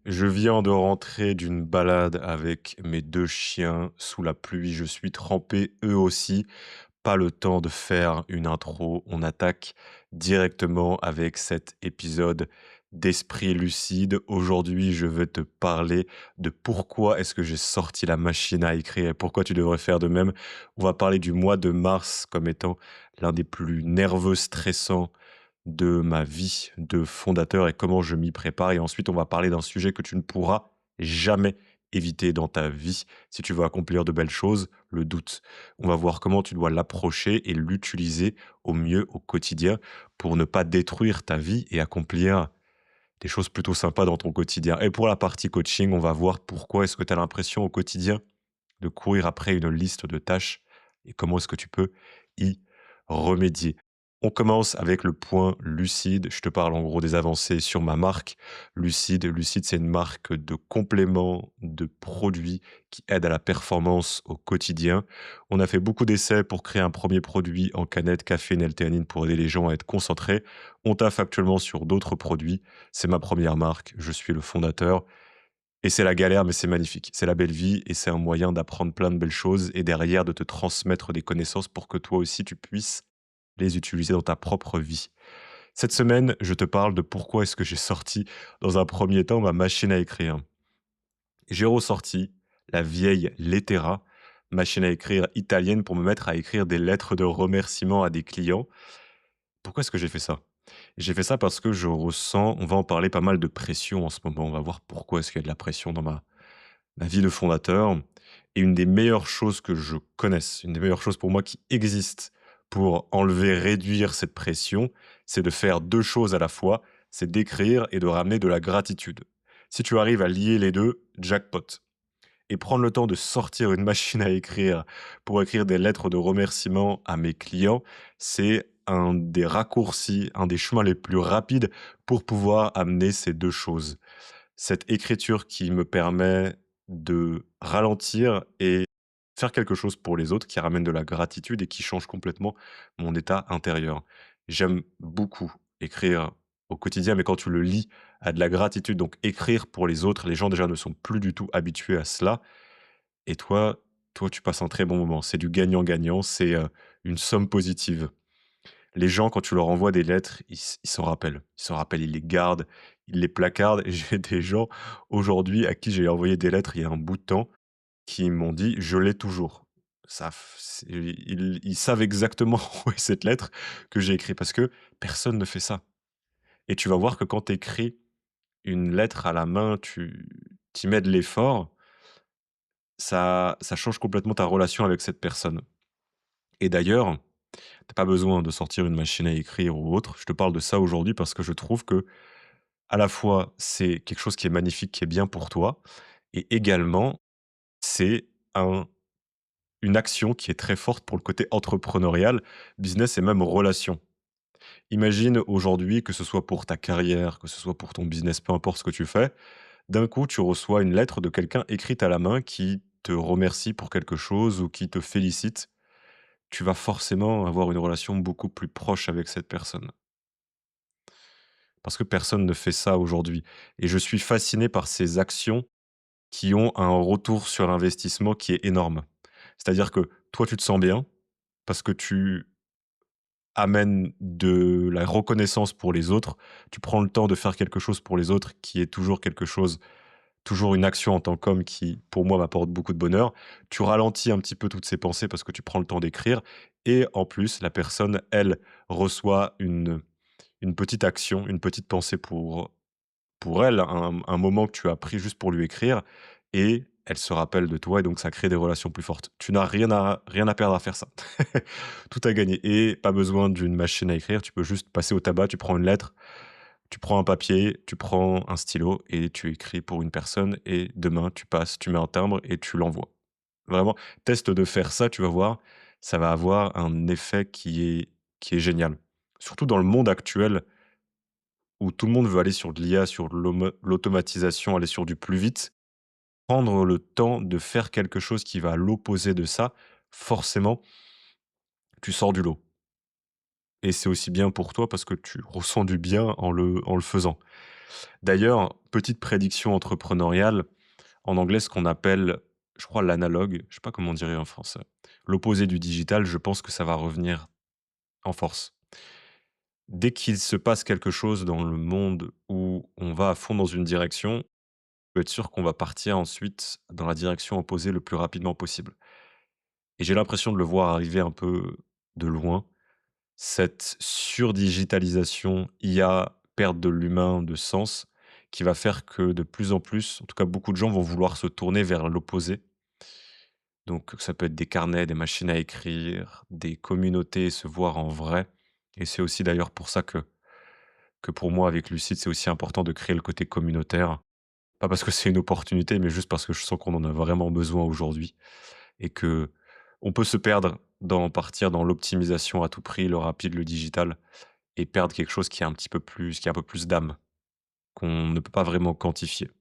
Je viens de rentrer d'une balade avec mes 2 chiens sous la pluie. Je suis trempé, eux aussi. Pas le temps de faire une intro. On attaque directement avec cet épisode d'Esprit lucide. Aujourd'hui, je veux te parler de pourquoi est-ce que j'ai sorti la machine à écrire et pourquoi tu devrais faire de même. On va parler du mois de mars comme étant l'un des plus nerveux, stressants de ma vie de fondateur et comment je m'y prépare. Et ensuite, on va parler d'un sujet que tu ne pourras jamais éviter dans ta vie si tu veux accomplir de belles choses, le doute. On va voir comment tu dois l'approcher et l'utiliser au mieux au quotidien pour ne pas détruire ta vie et accomplir des choses plutôt sympas dans ton quotidien. Et pour la partie coaching, on va voir pourquoi est-ce que tu as l'impression au quotidien de courir après une liste de tâches et comment est-ce que tu peux y remédier. On commence avec le point Lucide. Je te parle en gros des avancées sur ma marque Lucide. Lucide, c'est une marque de compléments, de produits qui aident à la performance au quotidien. On a fait beaucoup d'essais pour créer un premier produit en canette caféine L-théanine pour aider les gens à être concentrés. On taffe actuellement sur d'autres produits. C'est ma première marque. Je suis le fondateur. Et c'est la galère, mais c'est magnifique. C'est la belle vie et c'est un moyen d'apprendre plein de belles choses et derrière de te transmettre des connaissances pour que toi aussi tu puisses les utiliser dans ta propre vie. Cette semaine, je te parle de pourquoi est-ce que j'ai sorti dans un premier temps ma machine à écrire. J'ai ressorti la vieille Lettera, machine à écrire italienne pour me mettre à écrire des lettres de remerciement à des clients. Pourquoi est-ce que j'ai fait ça? J'ai fait ça parce que je ressens, on va en parler, pas mal de pression en ce moment. On va voir pourquoi est-ce qu'il y a de la pression dans ma vie de fondateur. Et une des meilleures choses que je connaisse, une des meilleures choses pour moi qui existent pour enlever, réduire cette pression, c'est de faire 2 choses à la fois, c'est d'écrire et de ramener de la gratitude. Si tu arrives à lier les 2, jackpot. Et prendre le temps de sortir une machine à écrire pour écrire des lettres de remerciement à mes clients, c'est un des raccourcis, un des chemins les plus rapides pour pouvoir amener ces 2 choses. Cette écriture qui me permet de ralentir et faire quelque chose pour les autres, qui ramène de la gratitude et qui change complètement mon état intérieur. J'aime beaucoup écrire au quotidien, mais quand tu le lis à de la gratitude, donc écrire pour les autres, les gens déjà ne sont plus du tout habitués à cela et toi tu passes un très bon moment. C'est du gagnant-gagnant, c'est, une somme positive. Les gens, quand tu leur envoies des lettres, ils s'en rappellent. Ils s'en rappellent, ils les gardent, ils les placardent. Et j'ai des gens aujourd'hui à qui j'ai envoyé des lettres il y a un bout de temps qui m'ont dit: «Je l'ai toujours». Ça f c'est ils savent exactement où est cette lettre que j'ai écrite parce que personne ne fait ça et tu vas voir que quand tu écris une lettre à la main, tu y mets de l'effort, ça change complètement ta relation avec cette personne et d'ailleurs, tu pas besoin de sortir une machine à écrire ou autre. Je te parle de ça aujourd'hui parce que je trouve que à la fois, c'est quelque chose qui est magnifique, qui est bien pour toi et également, c'est un une action qui est très forte pour le côté entrepreneurial, business et même relation. Imagine aujourd'hui, que ce soit pour ta carrière, que ce soit pour ton business, peu importe ce que tu fais, d'un coup, tu reçois une lettre de quelqu'un écrite à la main qui te remercie pour quelque chose ou qui te félicite. Tu vas forcément avoir une relation beaucoup plus proche avec cette personne. Parce que personne ne fait ça aujourd'hui et je suis fasciné par ces actions qui ont un retour sur investissement qui est énorme. C'est-à-dire que toi, tu te sens bien parce que tu amènes de la reconnaissance pour les autres. Tu prends le temps de faire quelque chose pour les autres qui est toujours quelque chose, toujours une action en tant qu'homme qui, pour moi, m'apporte beaucoup de bonheur. Tu ralentis un petit peu toutes ces pensées parce que tu prends le temps d'écrire et en plus, la personne, elle, reçoit une petite action, une petite pensée pour elle, un moment que tu as pris juste pour lui écrire et elle se rappelle de toi et donc ça crée des relations plus fortes. Tu n'as rien à perdre à faire ça. Tout à gagner et pas besoin d'une machine à écrire, tu peux juste passer au tabac, tu prends une lettre, tu prends un papier, tu prends un stylo et tu écris pour une personne et demain tu passes, tu mets un timbre et tu l'envoies. Vraiment, teste de faire ça, tu vas voir, ça va avoir un effet qui est génial. Surtout dans le monde actuel où tout le monde veut aller sur de l'IA, sur de l'automatisation, aller sur du plus vite, prendre le temps de faire quelque chose qui va à l'opposé de ça, forcément, tu sors du lot et c'est aussi bien pour toi parce que tu ressens du bien en le faisant. D'ailleurs, petite prédiction entrepreneuriale, en anglais, ce qu'on appelle, je crois, l'analogue, je sais pas comment on dirait en français. L'opposé du digital, je pense que ça va revenir en force. Dès qu'il se passe quelque chose dans le monde où on va à fond dans une direction, on peut être sûr qu'on va partir ensuite dans la direction opposée le plus rapidement possible. Et j'ai l'impression de le voir arriver un peu de loin. Cette surdigitalisation, IA, perte de l'humain, de sens, qui va faire que de plus en plus, en tout cas beaucoup de gens vont vouloir se tourner vers l'opposé. Donc ça peut être des carnets, des machines à écrire, des communautés, se voir en vrai. Et c'est aussi d'ailleurs pour ça que pour moi, avec Lucide, c'est aussi important de créer le côté communautaire. Pas parce que c'est une opportunité, mais juste parce que je sens qu'on en a vraiment besoin aujourd'hui et que on peut se perdre dans partir dans l'optimisation à tout prix, le rapide, le digital et perdre quelque chose qui est un petit peu plus qui a un peu plus d'âme, qu'on ne peut pas vraiment quantifier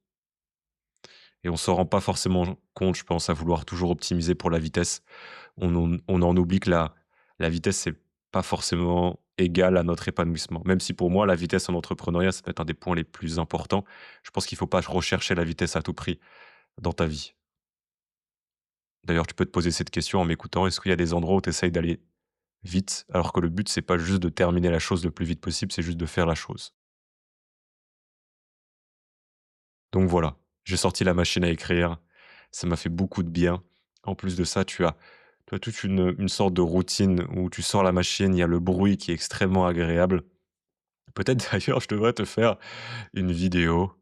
et on s'en rend pas forcément compte, je pense, à vouloir toujours optimiser pour la vitesse. On en oublie que la vitesse, c'est pas forcément égal à notre épanouissement. Même si pour moi, la vitesse en entrepreneuriat, ça peut être un des points les plus importants. Je pense qu'il faut pas rechercher la vitesse à tout prix dans ta vie. D'ailleurs, tu peux te poser cette question en m'écoutant. Est-ce qu'il y a des endroits où tu essayes d'aller vite, alors que le but, c'est pas juste de terminer la chose le plus vite possible, c'est juste de faire la chose? Donc voilà, j'ai sorti la machine à écrire, ça m'a fait beaucoup de bien. En plus de ça, tu as toute une sorte de routine où tu sors la machine, il y a le bruit qui est extrêmement agréable. Peut-être d'ailleurs, je devrais te faire une vidéo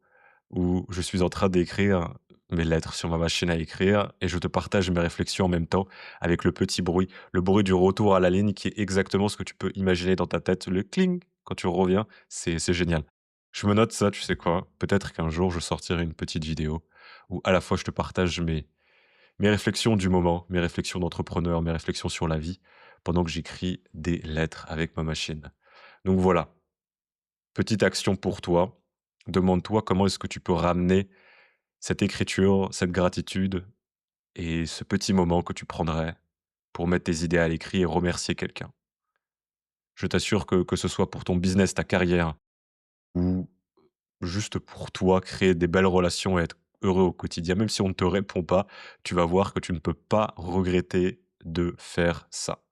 où je suis en train d'écrire mes lettres sur ma machine à écrire et je te partage mes réflexions en même temps avec le bruit du retour à la ligne qui est exactement ce que tu peux imaginer dans ta tête, le cling quand tu reviens, c'est génial. Je me note ça, tu sais quoi? Peut-être qu'un jour je sortirai une petite vidéo où à la fois je te partage mes réflexions du moment, mes réflexions d'entrepreneur, mes réflexions sur la vie pendant que j'écris des lettres avec ma machine. Donc voilà, petite action pour toi. Demande-toi comment est-ce que tu peux ramener cette écriture, cette gratitude et ce petit moment que tu prendrais pour mettre tes idées à l'écrit et remercier quelqu'un. Je t'assure que ce soit pour ton business, ta carrière ou juste pour toi, créer des belles relations et être heureux au quotidien, même si on ne te répond pas, tu vas voir que tu ne peux pas regretter de faire ça.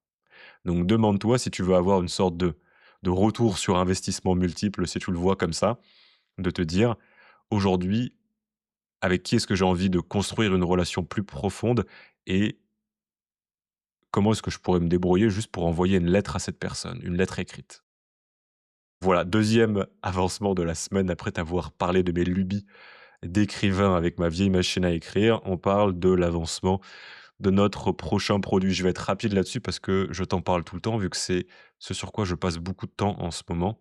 Donc demande-toi si tu veux avoir une sorte de retour sur investissement multiple, si tu le vois comme ça, de te dire: «Aujourd'hui, avec qui est-ce que j'ai envie de construire une relation plus profonde et comment est-ce que je pourrais me débrouiller juste pour envoyer une lettre à cette personne, une lettre écrite?» Voilà, deuxième avancement de la semaine après t'avoir parlé de mes lubies d'écrivain avec ma vieille machine à écrire, on parle de l'avancement de notre prochain produit. Je vais être rapide là-dessus parce que je t'en parle tout le temps vu que c'est ce sur quoi je passe beaucoup de temps en ce moment.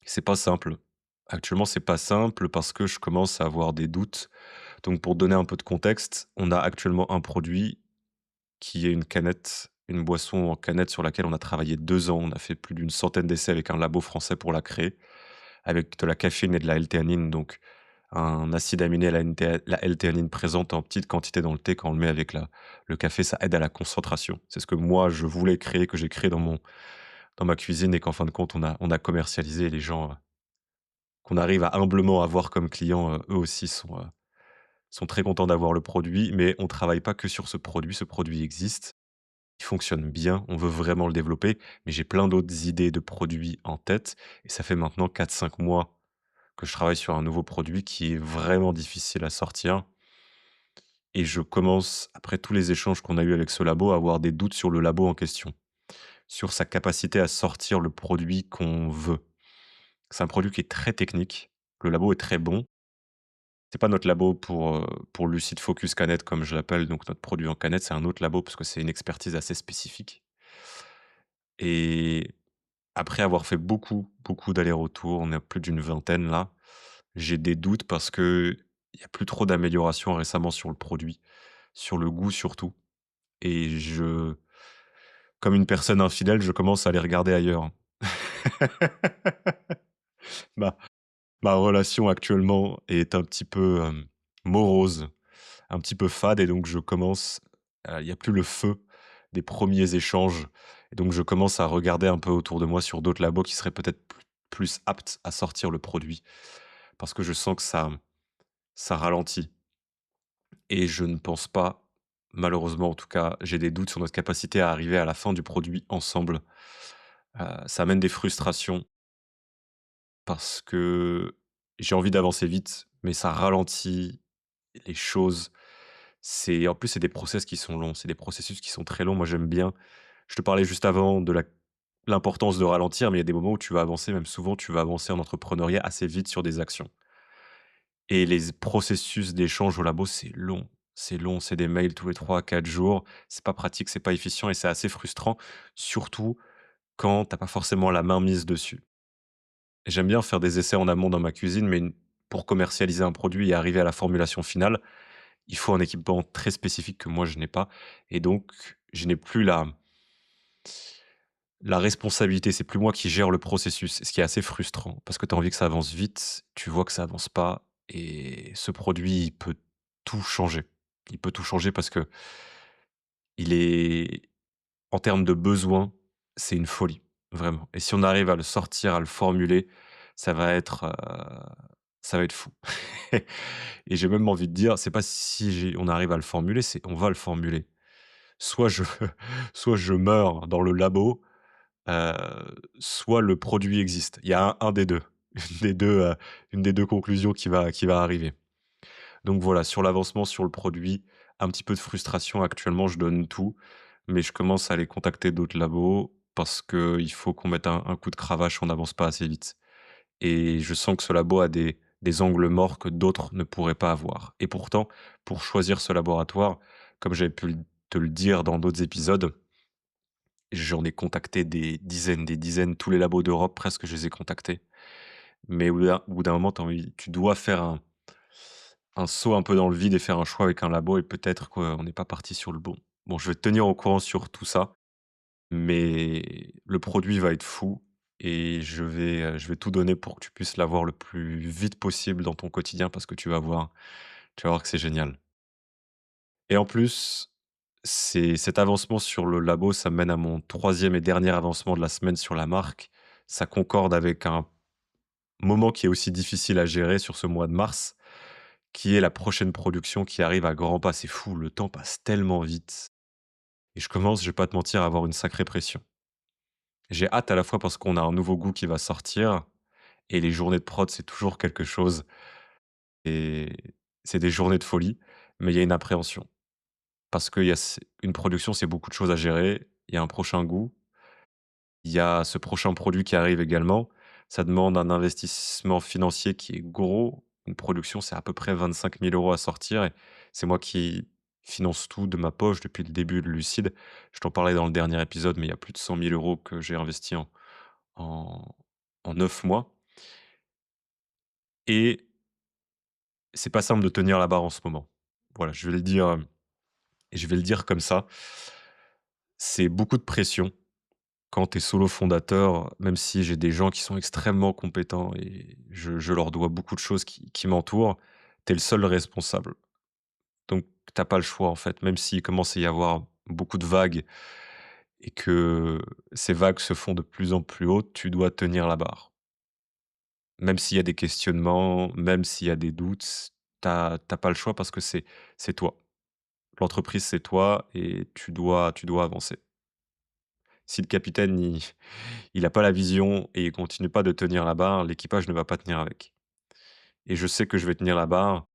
C'est pas simple. Actuellement, c'est pas simple parce que je commence à avoir des doutes. Donc pour donner un peu de contexte, on a actuellement un produit qui est une canette, une boisson en canette sur laquelle on a travaillé 2 ans. On a fait plus d'une centaine d'essais avec un labo français pour la créer, avec de la caféine et de la L-théanine, donc un acide aminé, la L-théanine présente en petite quantité dans le thé. Quand on le met avec le café, ça aide à la concentration. C'est ce que moi, je voulais créer, que j'ai créé dans ma cuisine et qu'en fin de compte, on a commercialisé et les gens, qu'on arrive à humblement avoir comme clients, eux aussi sont très contents d'avoir le produit. Mais on travaille pas que sur ce produit existe, il fonctionne bien, on veut vraiment le développer, mais j'ai plein d'autres idées de produits en tête et ça fait maintenant 4 5 mois que je travaille sur un nouveau produit qui est vraiment difficile à sortir et je commence, après tous les échanges qu'on a eus avec ce labo, à avoir des doutes sur le labo en question, sur sa capacité à sortir le produit qu'on veut. C'est un produit qui est très technique, le labo est très bon. C'est pas notre labo pour Lucid Focus Canette comme je l'appelle, donc notre produit en canette, c'est un autre labo parce que c'est une expertise assez spécifique et après avoir fait beaucoup, beaucoup d'allers-retours, on est à plus d'une vingtaine là, j'ai des doutes parce qu'il y a plus trop d'améliorations récemment sur le produit, sur le goût surtout et comme une personne infidèle, je commence à aller regarder ailleurs. Ma ma relation actuellement est un petit peu, morose, un petit peu fade et donc je commence, il y a plus le feu des premiers échanges et donc je commence à regarder un peu autour de moi sur d'autres labos qui seraient peut-être plus apte à sortir le produit parce que je sens que ça ralentit et je ne pense pas, malheureusement en tout cas, j'ai des doutes sur notre capacité à arriver à la fin du produit ensemble. Ça amène des frustrations parce que j'ai envie d'avancer vite, mais ça ralentit les choses. C'est en plus, c'est des process qui sont longs, c'est des processus qui sont très longs. Moi, j'aime bien je te parlais juste avant de l'importance de ralentir, mais il y a des moments où tu vas avancer, même souvent, tu vas avancer en entrepreneuriat assez vite sur des actions et les processus d'échange au labo, c'est long. C'est long, c'est des mails tous les 3 à 4 jours. C'est pas pratique, c'est pas efficient et c'est assez frustrant, surtout quand t'as pas forcément la main mise dessus. J'aime bien faire des essais en amont dans ma cuisine, mais pour commercialiser un produit et arriver à la formulation finale, il faut un équipement très spécifique que moi je n'ai pas et donc je n'ai plus la responsabilité. C'est plus moi qui gère le processus, ce qui est assez frustrant parce que tu as envie que ça avance vite, tu vois que ça avance pas et ce produit, il peut tout changer. Il peut tout changer parce que il est en termes de besoin, c'est une folie, vraiment et si on arrive à le sortir, à le formuler, ça va être, ça va être fou et j'ai même envie de dire, c'est pas si on arrive à le formuler, c'est on va le formuler. Soit je soit je meurs dans le labo, heu, soit le produit existe. Il y a un des 2, une des 2, une des 2 conclusions qui va arriver. Donc voilà, sur l'avancement sur le produit, un petit peu de frustration actuellement, je donne tout, mais je commence à aller contacter d'autres labos parce qu'il faut qu'on mette un coup de cravache, on n'avance pas assez vite et je sens que ce labo a des angles morts que d'autres ne pourraient pas avoir et pourtant, pour choisir ce laboratoire, comme j'avais pu te le dire dans d'autres épisodes, j'en ai contacté des dizaines, tous les labos d'Europe presque, je les ai contactés. Mais au bout d'un moment, tu dois faire un saut un peu dans le vide et faire un choix avec un labo et peut-être qu'on n'est pas parti sur le bon. Bon, je vais te tenir au courant sur tout ça, mais le produit va être fou et je vais tout donner pour que tu puisses l'avoir le plus vite possible dans ton quotidien parce que tu vas voir que c'est génial. Et en plus, cet avancement sur le labo, ça mène à mon troisième et dernier avancement de la semaine sur la marque. Ça concorde avec un moment qui est aussi difficile à gérer sur ce mois de mars, qui est la prochaine production qui arrive à grands pas. C'est fou, le temps passe tellement vite et je commence, je vais pas te mentir, à avoir une sacrée pression. J'ai hâte à la fois parce qu'on a un nouveau goût qui va sortir et les journées de prod, c'est toujours quelque chose et c'est des journées de folie, mais il y a une appréhension. Parce qu'il y a une production, c'est beaucoup de choses à gérer. Il y a un prochain goût, il y a ce prochain produit qui arrive également. Ça demande un investissement financier qui est gros. Une production, c'est à peu près 25 000 € à sortir et c'est moi qui finance tout de ma poche depuis le début de Lucide. Je t'en parlais dans le dernier épisode, mais il y a plus de 100 000 € que j'ai investi en, en 9 mois et c'est pas simple de tenir la barre en ce moment. Voilà, je vais le dire, et je vais le dire comme ça. C'est beaucoup de pression. Quand tu es solo fondateur, même si j'ai des gens qui sont extrêmement compétents et je leur dois beaucoup de choses qui m'entourent, tu es le seul responsable. Donc tu pas le choix, en fait, même s'il commence à y avoir beaucoup de vagues et que ces vagues se font de plus en plus hautes, tu dois tenir la barre. Même s'il y a des questionnements, même s'il y a des doutes, tu pas le choix parce que c'est toi. L'entreprise, c'est toi et tu dois avancer. Si le capitaine, il a pas la vision et il continue pas de tenir la barre, l'équipage ne va pas tenir avec. Et je sais que je vais tenir la barre,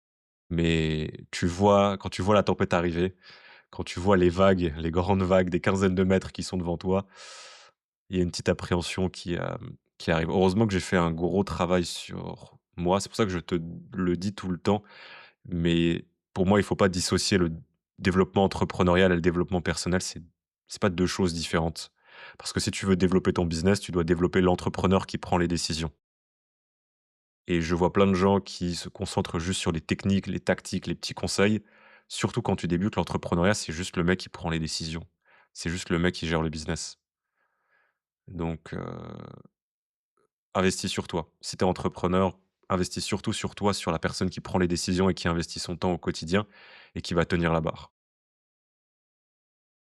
mais quand tu vois la tempête arriver, quand tu vois les vagues, les grandes vagues des quinzaines de mètres qui sont devant toi, il y a une petite appréhension qui arrive. Heureusement que j'ai fait un gros travail sur moi, c'est pour ça que je te le dis tout le temps, mais pour moi, il faut pas dissocier le développement entrepreneurial et le développement personnel, c'est pas 2 choses différentes. Parce que si tu veux développer ton business, tu dois développer l'entrepreneur qui prend les décisions. Et je vois plein de gens qui se concentrent juste sur les techniques, les tactiques, les petits conseils. Surtout quand tu débutes, l'entrepreneuriat, c'est juste le mec qui prend les décisions. C'est juste le mec qui gère le business. Donc, investis sur toi. Si tu es entrepreneur, investis surtout sur toi, sur la personne qui prend les décisions et qui investit son temps au quotidien et qui va tenir la barre.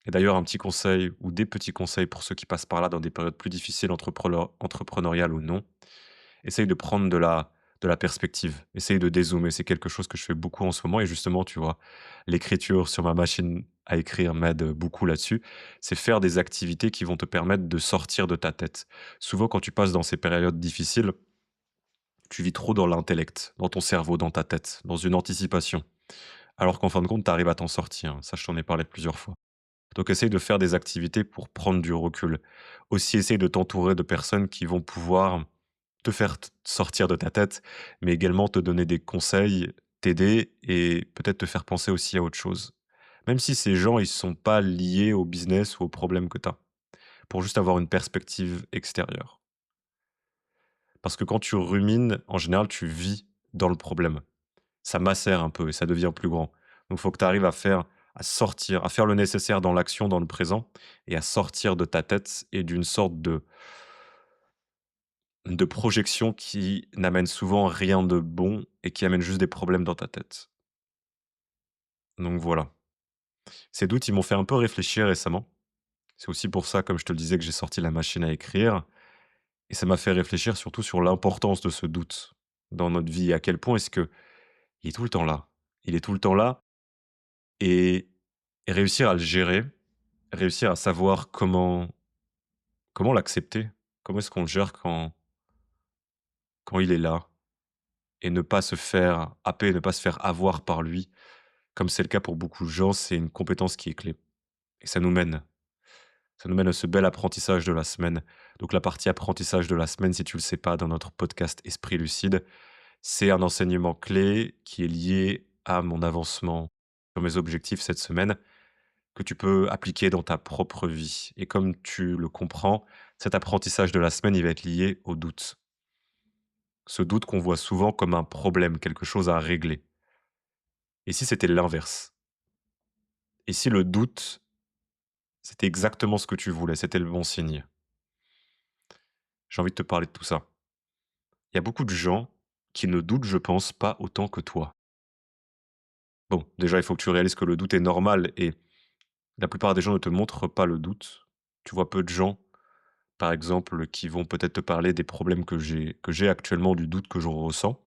Et d'ailleurs, un petit conseil ou des petits conseils pour ceux qui passent par là dans des périodes plus difficiles, entrepreneuriales ou non, essaye de prendre de la perspective, essaye de dézoomer. C'est quelque chose que je fais beaucoup en ce moment et justement, tu vois, l'écriture sur ma machine à écrire m'aide beaucoup là-dessus. C'est faire des activités qui vont te permettre de sortir de ta tête. Souvent, quand tu passes dans ces périodes difficiles, tu vis trop dans l'intellect, dans ton cerveau, dans ta tête, dans une anticipation. Alors qu'en fin de compte, tu arrives à t'en sortir, hein. Ça, je t'en ai parlé plusieurs fois. Donc essaye de faire des activités pour prendre du recul. Aussi, essaye de t'entourer de personnes qui vont pouvoir te faire sortir de ta tête, mais également te donner des conseils, t'aider et peut-être te faire penser aussi à autre chose. Même si ces gens, ils sont pas liés au business ou aux problèmes que tu as, pour juste avoir une perspective extérieure. Parce que quand tu rumines, en général, tu vis dans le problème. Ça macère un peu et ça devient plus grand. Donc, il faut que tu arrives à sortir, à faire le nécessaire dans l'action, dans le présent et à sortir de ta tête et d'une sorte de projection qui n'amène souvent rien de bon et qui amène juste des problèmes dans ta tête. Donc voilà. Ces doutes, ils m'ont fait un peu réfléchir récemment. C'est aussi pour ça, comme je te le disais, que j'ai sorti la machine à écrire et ça m'a fait réfléchir surtout sur l'importance de ce doute dans notre vie et à quel point est-ce que il est tout le temps là. Il est tout le temps là et réussir à le gérer, réussir à savoir comment l'accepter, comment est-ce qu'on le gère quand il est là et ne pas se faire happer, ne pas se faire avoir par lui. Comme c'est le cas pour beaucoup de gens, c'est une compétence qui est clé et ça nous mène à ce bel apprentissage de la semaine. Donc la partie apprentissage de la semaine, si tu le sais pas, dans notre podcast Esprit lucide, c'est un enseignement clé qui est lié à mon avancement sur mes objectifs cette semaine, que tu peux appliquer dans ta propre vie. Et comme tu le comprends, cet apprentissage de la semaine, il va être lié au doute. Ce doute qu'on voit souvent comme un problème, quelque chose à régler. Et si c'était l'inverse? Et si le doute, c'était exactement ce que tu voulais, c'était le bon signe? J'ai envie de te parler de tout ça. Il y a beaucoup de gens qui ne doutent, je pense, pas autant que toi. Bon, déjà, il faut que tu réalises que le doute est normal et la plupart des gens ne te montrent pas le doute. Tu vois peu de gens, par exemple, qui vont peut-être te parler des problèmes que j'ai actuellement, du doute que je ressens.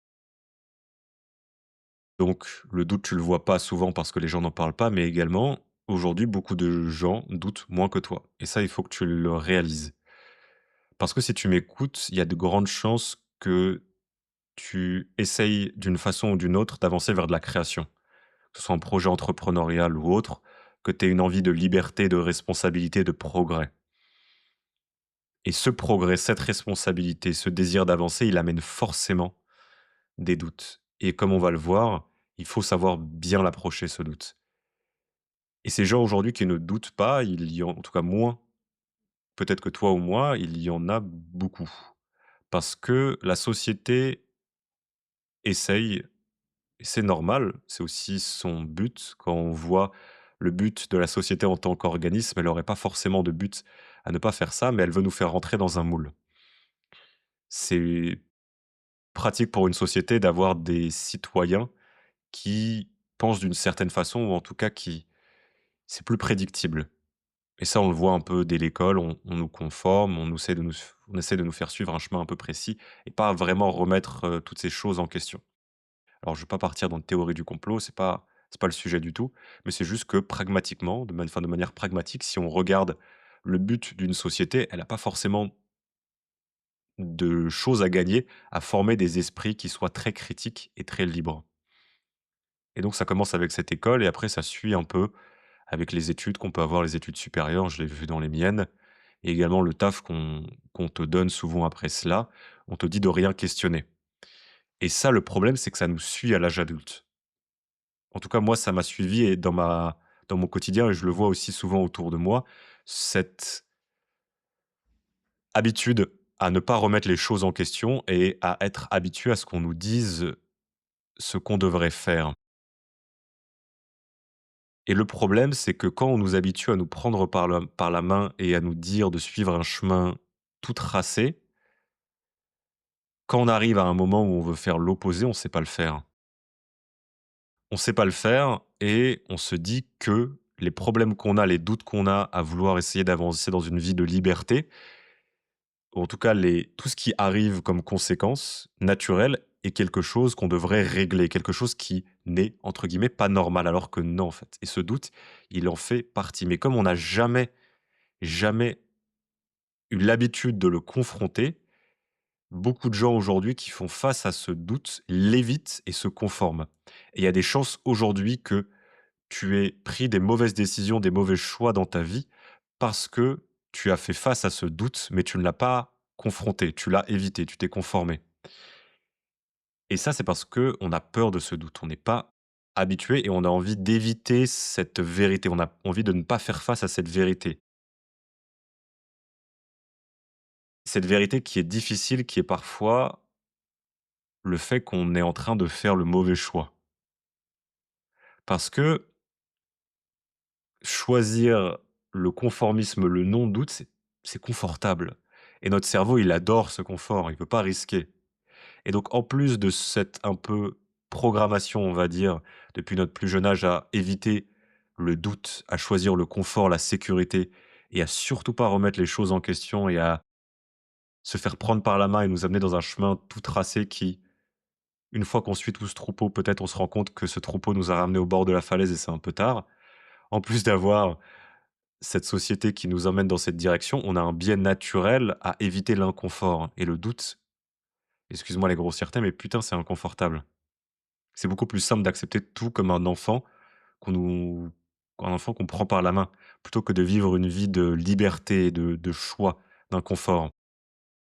Donc le doute, tu le vois pas souvent parce que les gens n'en parlent pas, mais également, aujourd'hui, beaucoup de gens doutent moins que toi et ça, il faut que tu le réalises. Parce que si tu m'écoutes, il y a de grandes chances que tu essayes d'une façon ou d'une autre d'avancer vers de la création, que ce soit un projet entrepreneurial ou autre, que tu aies une envie de liberté, de responsabilité, de progrès. Et ce progrès, cette responsabilité, ce désir d'avancer, il amène forcément des doutes. Et comme on va le voir, il faut savoir bien l'approcher, ce doute. Et ces gens aujourd'hui qui ne doutent pas, il y en tout cas moins, peut-être que toi ou moi, il y en a beaucoup. Parce que la société essaye, et c'est normal, c'est aussi son but. Quand on voit le but de la société en tant qu'organisme, elle n'aurait pas forcément de but à ne pas faire ça, mais elle veut nous faire rentrer dans un moule. C'est pratique pour une société d'avoir des citoyens qui pensent d'une certaine façon ou en tout cas qui c'est plus prédictible et ça, on le voit un peu dès l'école, on nous conforme, on essaie de nous faire suivre un chemin un peu précis et pas vraiment remettre, toutes ces choses en question. Alors je ne veux pas partir dans une théorie du complot, c'est pas le sujet du tout, mais c'est juste que pragmatiquement, de manière pragmatique, si on regarde le but d'une société, elle a pas forcément de choses à gagner à former des esprits qui soient très critiques et très libres. Et donc ça commence avec cette école et après ça suit un peu avec les études qu'on peut avoir, les études supérieures, je l'ai vu dans les miennes et également le taf qu'on te donne souvent après cela. On te dit de rien questionner et ça, le problème, c'est que ça nous suit à l'âge adulte. En tout cas, moi, ça m'a suivi et dans mon quotidien et je le vois aussi souvent autour de moi, cette habitude à ne pas remettre les choses en question et à être habitué à ce qu'on nous dise ce qu'on devrait faire. Et le problème, c'est que quand on nous habitue à nous prendre par la main et à nous dire de suivre un chemin tout tracé, quand on arrive à un moment où on veut faire l'opposé, on sait pas le faire et on se dit que les problèmes qu'on a, les doutes qu'on a à vouloir essayer d'avancer dans une vie de liberté, ou en tout cas tout ce qui arrive comme conséquence naturelle est quelque chose qu'on devrait régler, quelque chose qui n'est, entre guillemets, «pas normal», alors que non, en fait. Et ce doute, il en fait partie. Mais comme on n'a jamais, jamais eu l'habitude de le confronter, beaucoup de gens aujourd'hui qui font face à ce doute l'évitent et se conforment. Et il y a des chances aujourd'hui que tu aies pris des mauvaises décisions, des mauvais choix dans ta vie parce que tu as fait face à ce doute, mais tu ne l'as pas confronté, tu l'as évité, tu t'es conformé. Et ça, c'est parce que on a peur de ce doute. On n'est pas habitué et on a envie d'éviter cette vérité. On a envie de ne pas faire face à cette vérité. Cette vérité qui est difficile, qui est parfois le fait qu'on est en train de faire le mauvais choix. Parce que choisir le conformisme, le non-doute, c'est confortable. Et notre cerveau, il adore ce confort, il ne veut pas risquer. Et donc, en plus de cette un peu programmation, on va dire, depuis notre plus jeune âge à éviter le doute, à choisir le confort, la sécurité et à surtout pas remettre les choses en question et à se faire prendre par la main et nous amener dans un chemin tout tracé qui, une fois qu'on suit tout ce troupeau, peut-être on se rend compte que ce troupeau nous a ramenés au bord de la falaise et c'est un peu tard. En plus d'avoir cette société qui nous emmène dans cette direction, on a un biais naturel à éviter l'inconfort et le doute, excuse-moi les grossièretés, mais putain, c'est inconfortable. C'est beaucoup plus simple d'accepter tout comme qu'on nous un enfant qu'on prend par la main, plutôt que de vivre une vie de liberté, de choix, d'inconfort.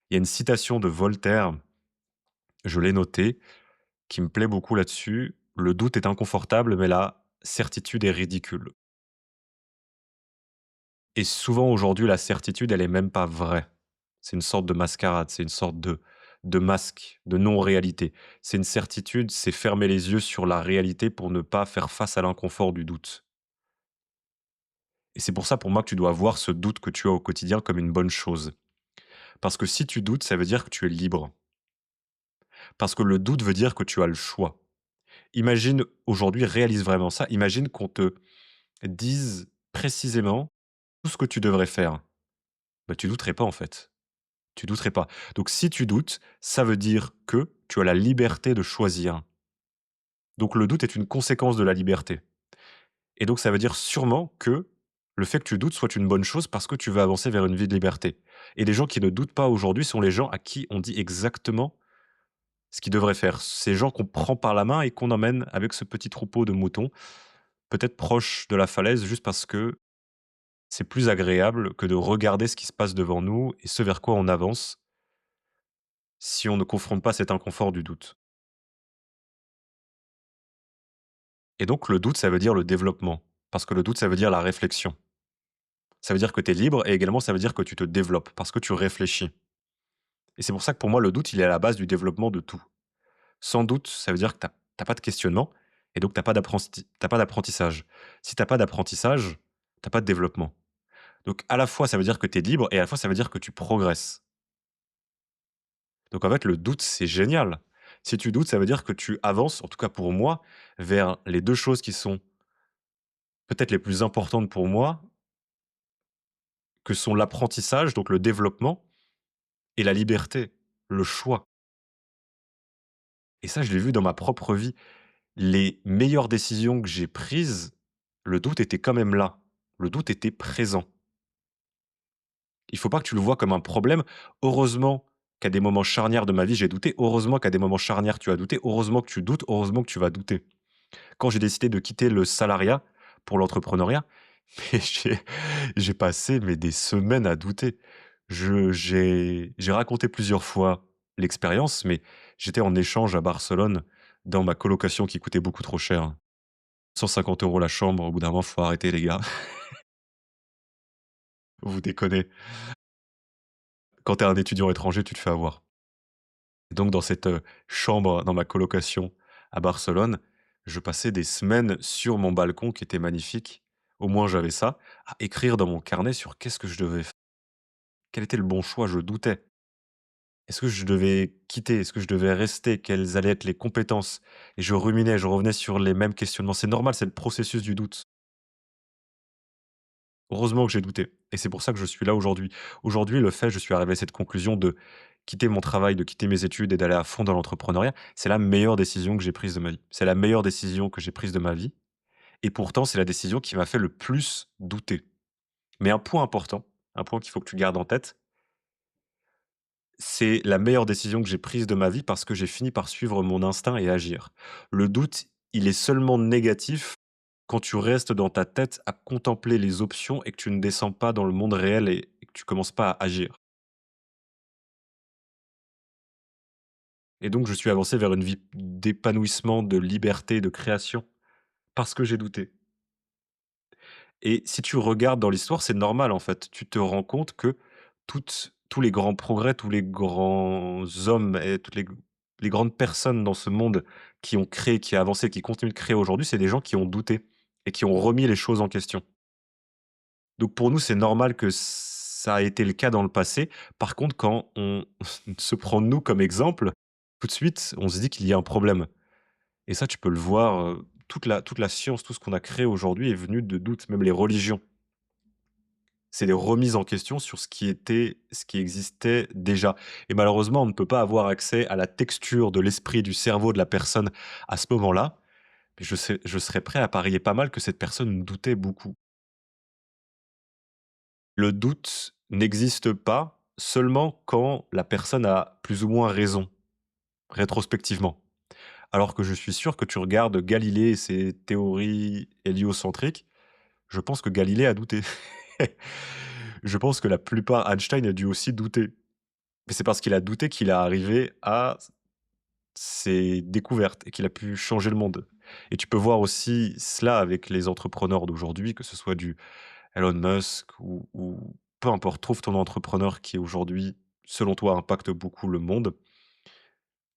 Il y a une citation de Voltaire, je l'ai notée, qui me plaît beaucoup là-dessus: «Le doute est inconfortable, mais la certitude est ridicule». Et souvent aujourd'hui, la certitude, elle est même pas vraie. C'est une sorte de mascarade, c'est une sorte de masque, de non-réalité. C'est une certitude, c'est fermer les yeux sur la réalité pour ne pas faire face à l'inconfort du doute. Et c'est pour ça, pour moi, que tu dois voir ce doute que tu as au quotidien comme une bonne chose. Parce que si tu doutes, ça veut dire que tu es libre. Parce que le doute veut dire que tu as le choix. Imagine aujourd'hui, réalise vraiment ça. Imagine qu'on te dise précisément tout ce que tu devrais faire. Bah, tu douterais pas en fait. Tu douterais pas. Donc si tu doutes, ça veut dire que tu as la liberté de choisir. Donc le doute est une conséquence de la liberté. Et donc ça veut dire sûrement que le fait que tu doutes soit une bonne chose parce que tu veux avancer vers une vie de liberté. Et les gens qui ne doutent pas aujourd'hui sont les gens à qui on dit exactement ce qu'ils devraient faire. Ces gens qu'on prend par la main et qu'on emmène avec ce petit troupeau de moutons, peut-être proche de la falaise, juste parce que c'est plus agréable que de regarder ce qui se passe devant nous et ce vers quoi on avance si on ne confronte pas cet inconfort du doute. Et donc le doute, ça veut dire le développement, parce que le doute, ça veut dire la réflexion. Ça veut dire que tu es libre et également ça veut dire que tu te développes, parce que tu réfléchis. Et c'est pour ça que pour moi, le doute, il est à la base du développement de tout. Sans doute, ça veut dire que tu as pas de questionnement et donc tu pas d'apprentissage. Si tu pas d'apprentissage, tu pas de développement. Donc à la fois, ça veut dire que tu es libre et à la fois, ça veut dire que tu progresses. Donc en fait, le doute, c'est génial. Si tu doutes, ça veut dire que tu avances, en tout cas pour moi, vers les 2 choses qui sont peut-être les plus importantes pour moi, que sont l'apprentissage, donc le développement et la liberté, le choix. Et ça, je l'ai vu dans ma propre vie. Les meilleures décisions que j'ai prises, le doute était quand même là. Le doute était présent. Il faut pas que tu le vois comme un problème. Heureusement qu'à des moments charnières de ma vie, j'ai douté. Heureusement qu'à des moments charnières, tu as douté. Heureusement que tu doutes. Heureusement que tu vas douter. Quand j'ai décidé de quitter le salariat pour l'entrepreneuriat, mais j'ai passé mais des semaines à douter. J'ai raconté plusieurs fois l'expérience, mais j'étais en échange à Barcelone dans ma colocation qui coûtait beaucoup trop cher. 150 € la chambre, au bout d'un moment, faut arrêter les gars, vous déconnez. Quand tu es un étudiant étranger, tu te fais avoir. Donc dans cette, chambre, dans ma colocation à Barcelone, je passais des semaines sur mon balcon qui était magnifique, au moins j'avais ça, à écrire dans mon carnet sur qu'est-ce que je devais f quel était le bon choix? Je doutais. Est-ce que je devais quitter? Est-ce que je devais rester? Quelles allaient être les compétences? Et je ruminais, je revenais sur les mêmes questionnements. C'est normal, c'est le processus du doute. Heureusement que j'ai douté et c'est pour ça que je suis là aujourd'hui. Aujourd'hui, le fait je suis arrivé à cette conclusion de quitter mon travail, de quitter mes études et d'aller à fond dans l'entrepreneuriat, c'est la meilleure décision que j'ai prise de ma vie. C'est la meilleure décision que j'ai prise de ma vie et pourtant, c'est la décision qui m'a fait le plus douter. Mais un point important, un point qu'il faut que tu gardes en tête, c'est la meilleure décision que j'ai prise de ma vie parce que j'ai fini par suivre mon instinct et agir. Le doute, il est seulement négatif quand tu restes dans ta tête à contempler les options et que tu ne descends pas dans le monde réel et que tu commences pas à agir. Et donc je suis avancé vers une vie d'épanouissement, de liberté, de création parce que j'ai douté. Et si tu regardes dans l'histoire, c'est normal en fait. Tu te rends compte que tous les grands progrès, tous les grands hommes et toutes les grandes personnes dans ce monde qui ont créé, qui ont avancé, qui continuent de créer aujourd'hui, c'est des gens qui ont douté et qui ont remis les choses en question. Donc pour nous, c'est normal que ça a été le cas dans le passé. Par contre, quand on se prend nous comme exemple, tout de suite, on se dit qu'il y a un problème. Et ça, tu peux le voir, toute la science, tout ce qu'on a créé aujourd'hui est venu de doutes, même les religions. C'est des remises en question sur ce qui existait déjà et malheureusement, on ne peut pas avoir accès à la texture de l'esprit, du cerveau de la personne à ce moment-là, mais je serais prêt à parier pas mal que cette personne doutait beaucoup. Le doute n'existe pas seulement quand la personne a plus ou moins raison, rétrospectivement. Alors que je suis sûr que tu regardes Galilée et ses théories héliocentriques, je pense que Galilée a douté. Je pense que la plupart Einstein a dû aussi douter. Mais c'est parce qu'il a douté qu'il est arrivé à ses découvertes et qu'il a pu changer le monde. Et tu peux voir aussi cela avec les entrepreneurs d'aujourd'hui, que ce soit du Elon Musk ou peu importe, trouve ton entrepreneur qui aujourd'hui, selon toi, impacte beaucoup le monde.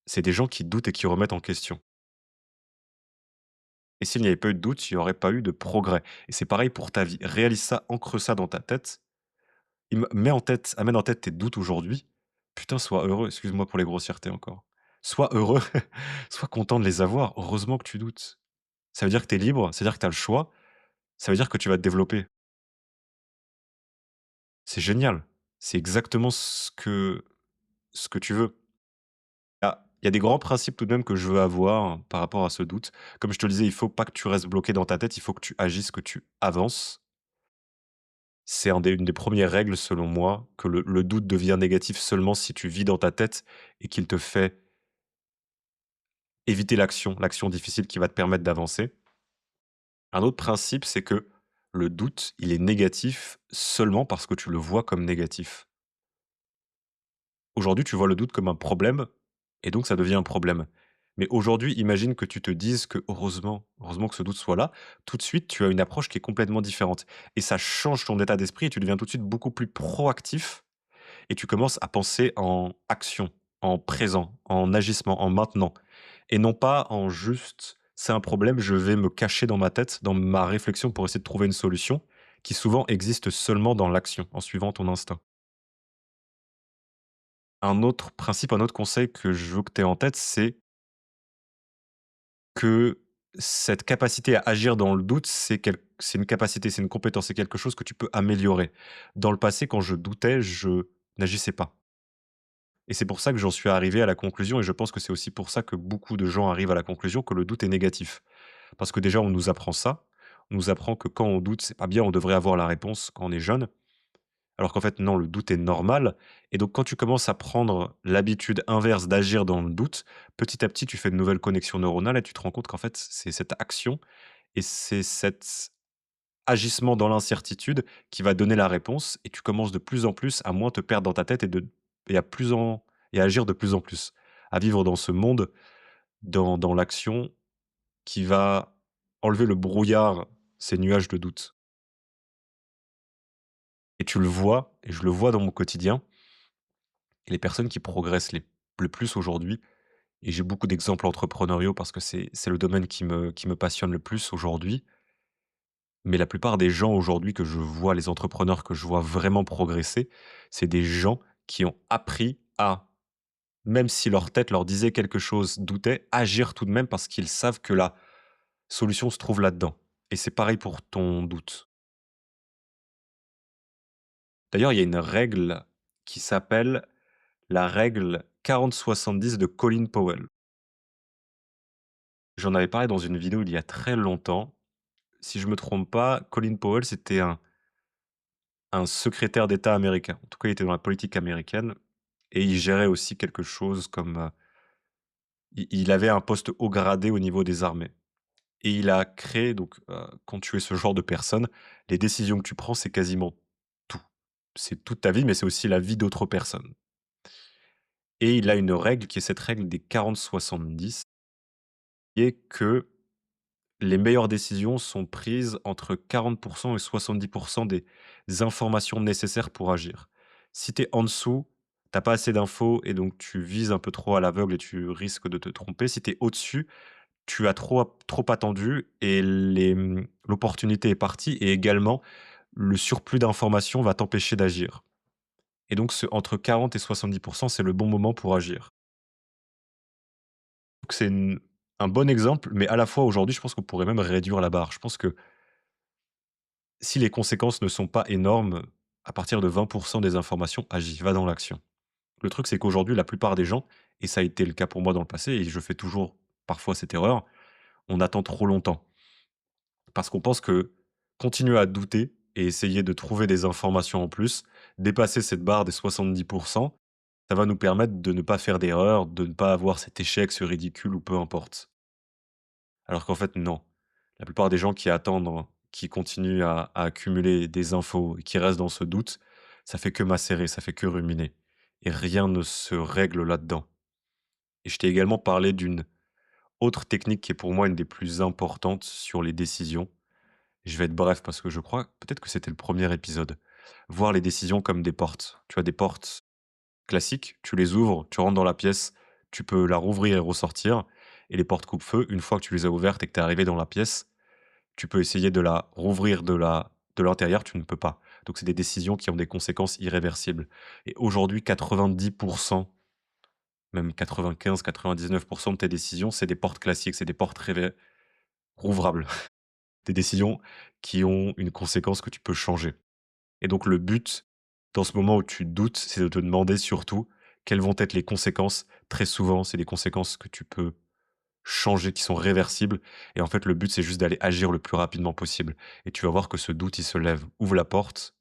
C'est des gens qui doutent et qui remettent en question. Et s'il n'y avait pas eu de doute, il n'y aurait pas eu de progrès. Et c'est pareil pour ta vie. Réalise ça, ancre ça dans ta tête. Amène en tête tes doutes aujourd'hui. Putain, sois heureux. Excuse-moi pour les grossièretés encore. Sois heureux, sois content de les avoir. Heureusement que tu doutes. Ça veut dire que tu es libre, ça veut dire que tu as le choix, ça veut dire que tu vas te développer. C'est génial. C'est exactement ce que tu veux. Il y a des grands principes tout de même que je veux avoir par rapport à ce doute. Comme je te le disais, il faut pas que tu restes bloqué dans ta tête, il faut que tu agisses, que tu avances. C'est une des premières règles selon moi, que le doute devient négatif seulement si tu vis dans ta tête et qu'il te fait éviter l'action difficile qui va te permettre d'avancer. Un autre principe, c'est que le doute, il est négatif seulement parce que tu le vois comme négatif. Aujourd'hui, tu vois le doute comme un problème et donc ça devient un problème. Mais aujourd'hui, imagine que tu te dises que heureusement que ce doute soit là. Tout de suite, tu as une approche qui est complètement différente et ça change ton état d'esprit et tu deviens tout de suite beaucoup plus proactif et tu commences à penser en action, en présent, en agissement, en maintenant et non pas en juste: «C'est un problème, je vais me cacher dans ma tête, dans ma réflexion pour essayer de trouver une solution», qui souvent existe seulement dans l'action, en suivant ton instinct. Un autre principe, un autre conseil que je veux que tu aies en tête, c'est que cette capacité à agir dans le doute, c'est une capacité, c'est une compétence, c'est quelque chose que tu peux améliorer. Dans le passé, quand je doutais, je n'agissais pas et c'est pour ça que j'en suis arrivé à la conclusion et je pense que c'est aussi pour ça que beaucoup de gens arrivent à la conclusion que le doute est négatif. Parce que déjà, on nous apprend ça, on nous apprend que quand on doute, c'est pas bien, on devrait avoir la réponse quand on est jeune. Alors qu'en fait, non, le doute est normal et donc quand tu commences à prendre l'habitude inverse d'agir dans le doute, petit à petit, tu fais de nouvelles connexions neuronales et tu te rends compte qu'en fait, c'est cette action et c'est cet agissement dans l'incertitude qui va donner la réponse et tu commences de plus en plus à moins te perdre dans ta tête et à agir de plus en plus, à vivre dans ce monde, dans l'action qui va enlever le brouillard, ces nuages de doute et tu le vois et je le vois dans mon quotidien. Et les personnes qui progressent le plus aujourd'hui et j'ai beaucoup d'exemples entrepreneuriaux parce que c'est le domaine qui me passionne le plus aujourd'hui. Mais la plupart des gens aujourd'hui que je vois, les entrepreneurs que je vois vraiment progresser, c'est des gens qui ont appris à, même si leur tête leur disait quelque chose, doutait, agir tout de même parce qu'ils savent que la solution se trouve là-dedans. Et c'est pareil pour ton doute. D'ailleurs, il y a une règle qui s'appelle la règle 40-70 de Colin Powell. J'en avais parlé dans une vidéo il y a très longtemps. Si je me trompe pas, Colin Powell, c'était un secrétaire d'État américain. En tout cas, il était dans la politique américaine et il gérait aussi quelque chose comme, il avait un poste haut gradé au niveau des armées et il a créé donc, quand tu es ce genre de personne, les décisions que tu prends, c'est quasiment tout. C'est toute ta vie, mais c'est aussi la vie d'autres personnes et il a une règle qui est cette règle des 40-70 qui est que les meilleures décisions sont prises entre 40 et 70 des informations nécessaires pour agir. Si tu es en dessous, tu pas assez d'infos et donc tu vises un peu trop à l'aveugle et tu risques de te tromper. Si tu es au-dessus, tu as trop attendu et l'opportunité est partie et également le surplus d'informations va t'empêcher d'agir. Et donc ce entre 40 et 70 c'est le bon moment pour agir. Donc c'est un bon exemple, mais à la fois aujourd'hui, je pense qu'on pourrait même réduire la barre. Je pense que si les conséquences ne sont pas énormes, à partir de 20 des informations, agis, va dans l'action. Le truc, c'est qu'aujourd'hui, la plupart des gens, et ça a été le cas pour moi dans le passé, et je fais toujours parfois cette erreur, on attend trop longtemps. Parce qu'on pense que continuer à douter et essayer de trouver des informations en plus, dépasser cette barre des 70 ça va nous permettre de ne pas faire d'erreur, de ne pas avoir cet échec, ce ridicule ou peu importe. Alors qu'en fait, non. La plupart des gens qui attendent, qui continuent à accumuler des infos et qui restent dans ce doute, ça fait que macérer, ça fait que ruminer et rien ne se règle là-dedans. Et je t'ai également parlé d'une autre technique qui est pour moi une des plus importantes sur les décisions. Je vais être bref parce que je crois peut-être que c'était le premier épisode. Voir les décisions comme des portes. Tu as des portes classiques, tu les ouvres, tu rentres dans la pièce, tu peux la rouvrir et ressortir et les portes coupe-feu, une fois que tu les as ouvertes et que tu es arrivé dans la pièce, tu peux essayer de la rouvrir de l'intérieur, tu ne peux pas. Donc c'est des décisions qui ont des conséquences irréversibles et aujourd'hui 90, même 95-99 de tes décisions, c'est des portes classiques, c'est des portes rouvrables. Des décisions qui ont une conséquence que tu peux changer et donc le but, dans ce moment où tu doutes, c'est de te demander surtout quelles vont être les conséquences. Très souvent, c'est des conséquences que tu peux changer, qui sont réversibles et en fait, le but, c'est juste d'aller agir le plus rapidement possible et tu vas voir que ce doute, il se lève. Ouvre la porte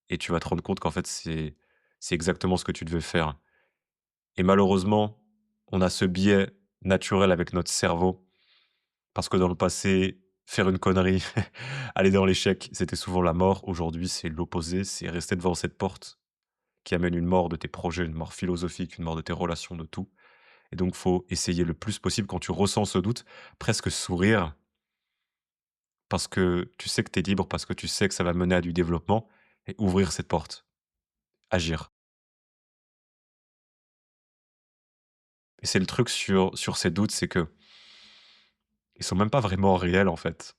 et tu vas te rendre compte qu'en fait, c'est exactement ce que tu devais faire et malheureusement, on a ce biais naturel avec notre cerveau parce que dans le passé, faire une connerie, aller dans l'échec, c'était souvent la mort. Aujourd'hui, c'est l'opposé, c'est rester devant cette porte qui amène une mort de tes projets, une mort philosophique, une mort de tes relations, de tout et donc faut essayer le plus possible quand tu ressens ce doute, presque sourire parce que tu sais que tu es libre, parce que tu sais que ça va mener à du développement et ouvrir cette porte, agir. Et c'est le truc sur ces doutes, c'est que ils sont même pas vraiment réels, en fait.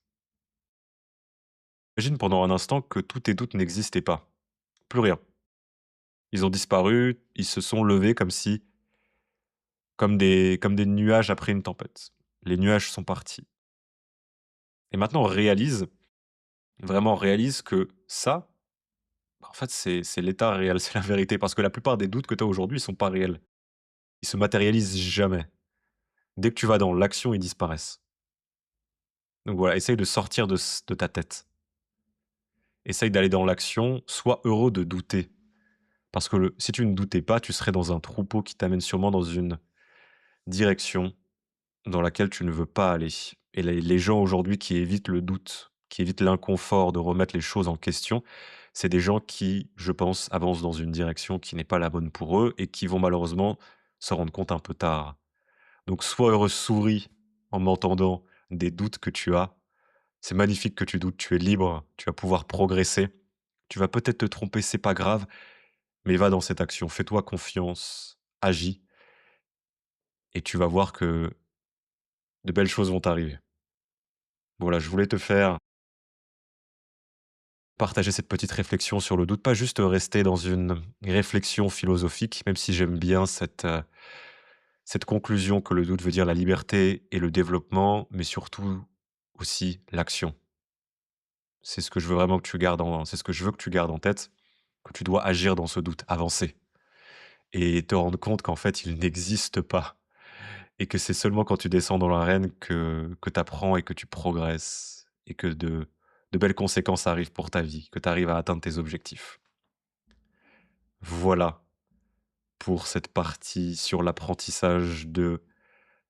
Imagine pendant un instant que tous tes doutes n'existaient pas. Plus rien. Ils ont disparu, ils se sont levés comme des nuages après une tempête. Les nuages sont partis. Et maintenant réalise, vraiment réalise que ça, en fait, c'est l'état réel, c'est la vérité. Parce que la plupart des doutes que tu as aujourd'hui, ils sont pas réels. Ils se matérialisent jamais. Dès que tu vas dans l'action, ils disparaissent. Donc voilà, essaye de sortir de ta tête. Essaye d'aller dans l'action, sois heureux de douter. Parce que si tu ne doutais pas, tu serais dans un troupeau qui t'amène sûrement dans une direction dans laquelle tu ne veux pas aller. Et les gens aujourd'hui qui évitent le doute, qui évitent l'inconfort de remettre les choses en question, c'est des gens qui, je pense, avancent dans une direction qui n'est pas la bonne pour eux et qui vont malheureusement se rendre compte un peu tard. Donc sois heureux, souris en m'entendant des doutes que tu as. C'est magnifique que tu doutes, tu es libre, tu vas pouvoir progresser. Tu vas peut-être te tromper, c'est pas grave, mais va dans cette action, fais-toi confiance, agis et tu vas voir que de belles choses vont t'arriver. Voilà, je voulais te faire partager cette petite réflexion sur le doute, pas juste rester dans une réflexion philosophique, même si j'aime bien cette conclusion que le doute veut dire la liberté et le développement, mais surtout aussi l'action. C'est ce que je veux vraiment que tu gardes c'est ce que je veux que tu gardes en tête. que tu dois agir dans ce doute, avancer et te rendre compte qu'en fait, il n'existe pas et que c'est seulement quand tu descends dans l'arène que tu apprends et que tu progresses et que de belles conséquences arrivent pour ta vie, que tu arrives à atteindre tes objectifs. Voilà pour cette partie sur l'apprentissage de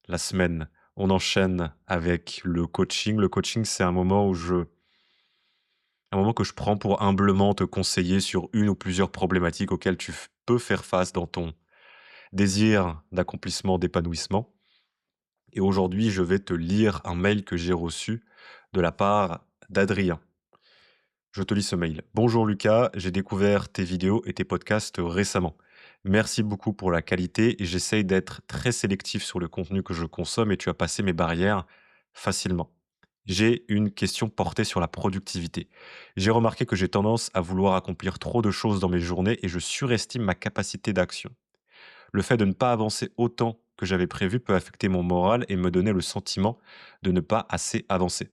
la semaine. On enchaîne avec le coaching. Le coaching, c'est un moment que je prends pour humblement te conseiller sur une ou plusieurs problématiques auxquelles tu peux faire face dans ton désir d'accomplissement, d'épanouissement. Et aujourd'hui, je vais te lire un mail que j'ai reçu de la part d'Adrien. Je te lis ce mail. Bonjour Lucas, j'ai découvert tes vidéos et tes podcasts récemment. Merci beaucoup pour la qualité et j'essaye d'être très sélectif sur le contenu que je consomme et tu as passé mes barrières facilement. J'ai une question portée sur la productivité. J'ai remarqué que j'ai tendance à vouloir accomplir trop de choses dans mes journées et je surestime ma capacité d'action. Le fait de ne pas avancer autant que j'avais prévu peut affecter mon moral et me donner le sentiment de ne pas assez avancer.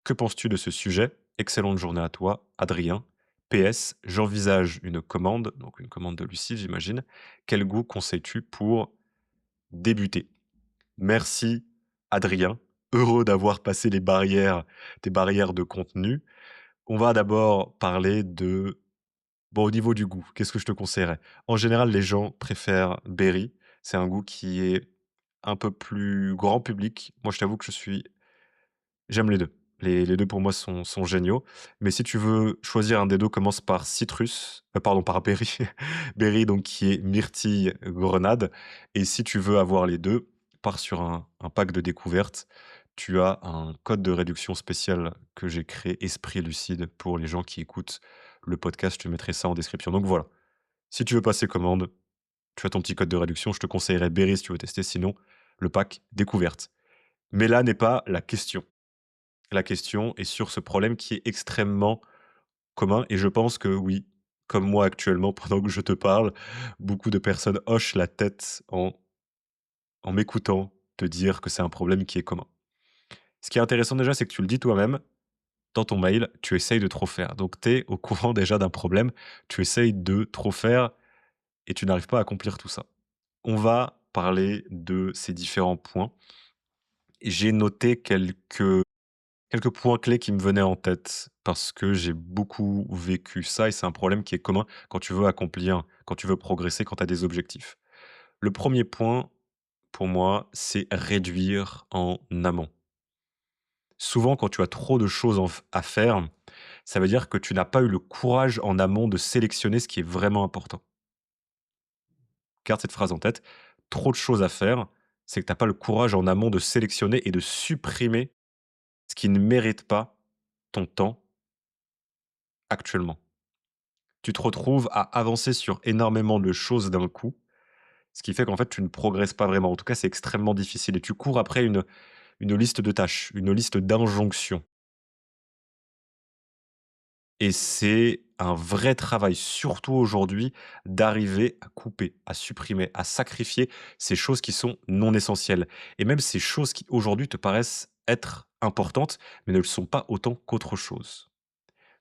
Que penses-tu de ce sujet? Excellente journée à toi, Adrien. PS, j'envisage une commande, donc une commande de Lucie, j'imagine. Quel goût conseilles-tu pour débuter? Merci, Adrien. Heureux d'avoir passé tes barrières de contenu. On va d'abord parler de bon, au niveau du goût, qu'est-ce que je te conseillerais? En général, les gens préfèrent Berry. C'est un goût qui est un peu plus grand public. Moi, je t'avoue que j'aime les 2. Les 2 pour moi sont géniaux. Mais si tu veux choisir un des 2, commence par citrus, pardon, par berry. Berry donc qui est myrtille, grenade et si tu veux avoir les 2, pars sur un pack de découverte. Tu as un code de réduction spécial que j'ai créé, Esprit lucide, pour les gens qui écoutent le podcast. Je te mettrai ça en description. Donc voilà, si tu veux passer commande, tu as ton petit code de réduction. Je te conseillerais berry si tu veux tester, sinon le pack découverte. Mais là n'est pas la question. La question est sur ce problème qui est extrêmement commun et je pense que oui, comme moi actuellement pendant que je te parle, beaucoup de personnes hochent la tête en m'écoutant te dire que c'est un problème qui est commun. Ce qui est intéressant déjà, c'est que tu le dis toi-même dans ton mail, tu essayes de trop faire. Donc tu es au courant déjà d'un problème, tu essayes de trop faire et tu n'arrives pas à accomplir tout ça. On va parler de ces différents points. J'ai noté quelques points clés qui me venaient en tête parce que j'ai beaucoup vécu ça et c'est un problème qui est commun quand tu veux accomplir, quand tu veux progresser, quand tu as des objectifs. Le premier point, pour moi, c'est réduire en amont. Souvent, quand tu as trop de choses à faire, ça veut dire que tu n'as pas eu le courage en amont de sélectionner ce qui est vraiment important. Garde cette phrase en tête. Trop de choses à faire, c'est que tu n'as pas le courage en amont de sélectionner et de supprimer ce qui ne mérite pas ton temps actuellement. Tu te retrouves à avancer sur énormément de choses d'un coup, ce qui fait qu'en fait, tu ne progresses pas vraiment. En tout cas, c'est extrêmement difficile et tu cours après une liste de tâches, une liste d'injonctions et c'est un vrai travail, surtout aujourd'hui, d'arriver à couper, à supprimer, à sacrifier ces choses qui sont non essentielles et même ces choses qui, aujourd'hui, te paraissent être importantes, mais ne le sont pas autant qu'autre chose.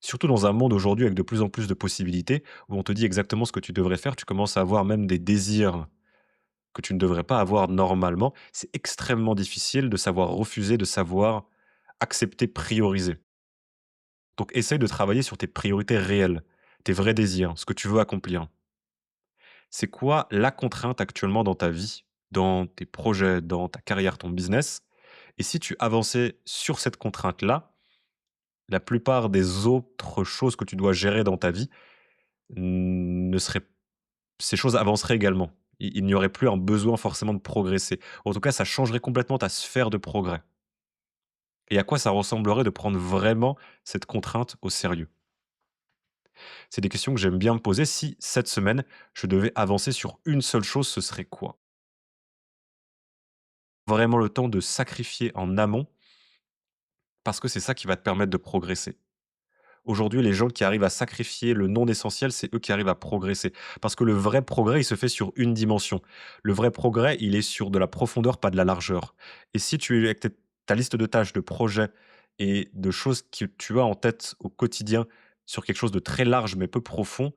Surtout dans un monde aujourd'hui avec de plus en plus de possibilités, où on te dit exactement ce que tu devrais faire, tu commences à avoir même des désirs que tu ne devrais pas avoir normalement. C'est extrêmement difficile de savoir refuser, de savoir accepter, prioriser. Donc essaye de travailler sur tes priorités réelles, tes vrais désirs, ce que tu veux accomplir. C'est quoi la contrainte actuellement dans ta vie, dans tes projets, dans ta carrière, ton business? Et si tu avançais sur cette contrainte-là, la plupart des autres choses que tu dois gérer dans ta vie ne seraient ces choses avanceraient également. Il n'y aurait plus un besoin forcément de progresser. En tout cas, ça changerait complètement ta sphère de progrès. Et à quoi ça ressemblerait de prendre vraiment cette contrainte au sérieux? C'est des questions que j'aime bien me poser. Si cette semaine, je devais avancer sur une seule chose, ce serait quoi? Vraiment le temps de sacrifier en amont, parce que c'est ça qui va te permettre de progresser. Aujourd'hui, les gens qui arrivent à sacrifier le non essentiel, c'est eux qui arrivent à progresser. Parce que le vrai progrès, il se fait sur une dimension. Le vrai progrès, il est sur de la profondeur, pas de la largeur. Et si tu es avec ta liste de tâches, de projets et de choses que tu as en tête au quotidien sur quelque chose de très large mais peu profond,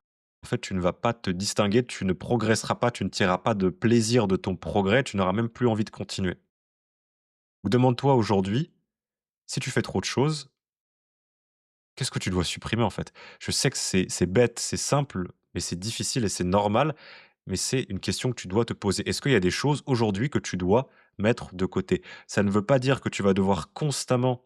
en fait, tu ne vas pas te distinguer, tu ne progresseras pas, tu ne tireras pas de plaisir de ton progrès, tu n'auras même plus envie de continuer. Ou demande-toi aujourd'hui, si tu fais trop de choses, qu'est-ce que tu dois supprimer, en fait? Je sais que c'est bête, c'est simple, mais c'est difficile et c'est normal, mais c'est une question que tu dois te poser. Est-ce qu'il y a des choses aujourd'hui que tu dois mettre de côté? Ça ne veut pas dire que tu vas devoir constamment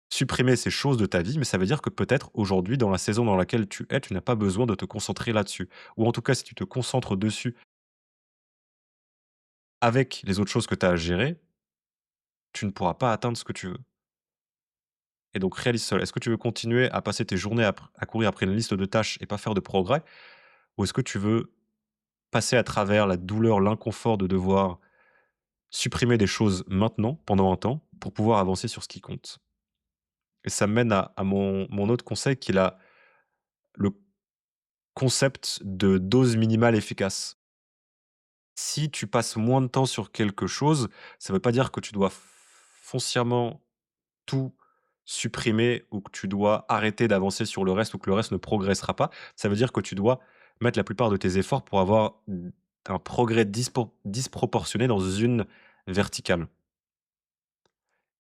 supprimer ces choses de ta vie, mais ça veut dire que peut-être aujourd'hui, dans la saison dans laquelle tu es, tu n'as pas besoin de te concentrer là-dessus. Ou en tout cas, si tu te concentres dessus avec les autres choses que tu as à gérer, tu ne pourras pas atteindre ce que tu veux. Et donc réalise cela. Est-ce que tu veux continuer à passer tes journées à courir après une liste de tâches et pas faire de progrès? Ou est-ce que tu veux passer à travers la douleur, l'inconfort de devoir supprimer des choses maintenant, pendant un temps, pour pouvoir avancer sur ce qui compte? Et ça me mène à mon autre conseil qui est le concept de dose minimale efficace. Si tu passes moins de temps sur quelque chose, ça ne veut pas dire que tu dois foncièrement tout supprimer ou que tu dois arrêter d'avancer sur le reste ou que le reste ne progressera pas. Ça veut dire que tu dois mettre la plupart de tes efforts pour avoir un progrès disproportionné dans une verticale.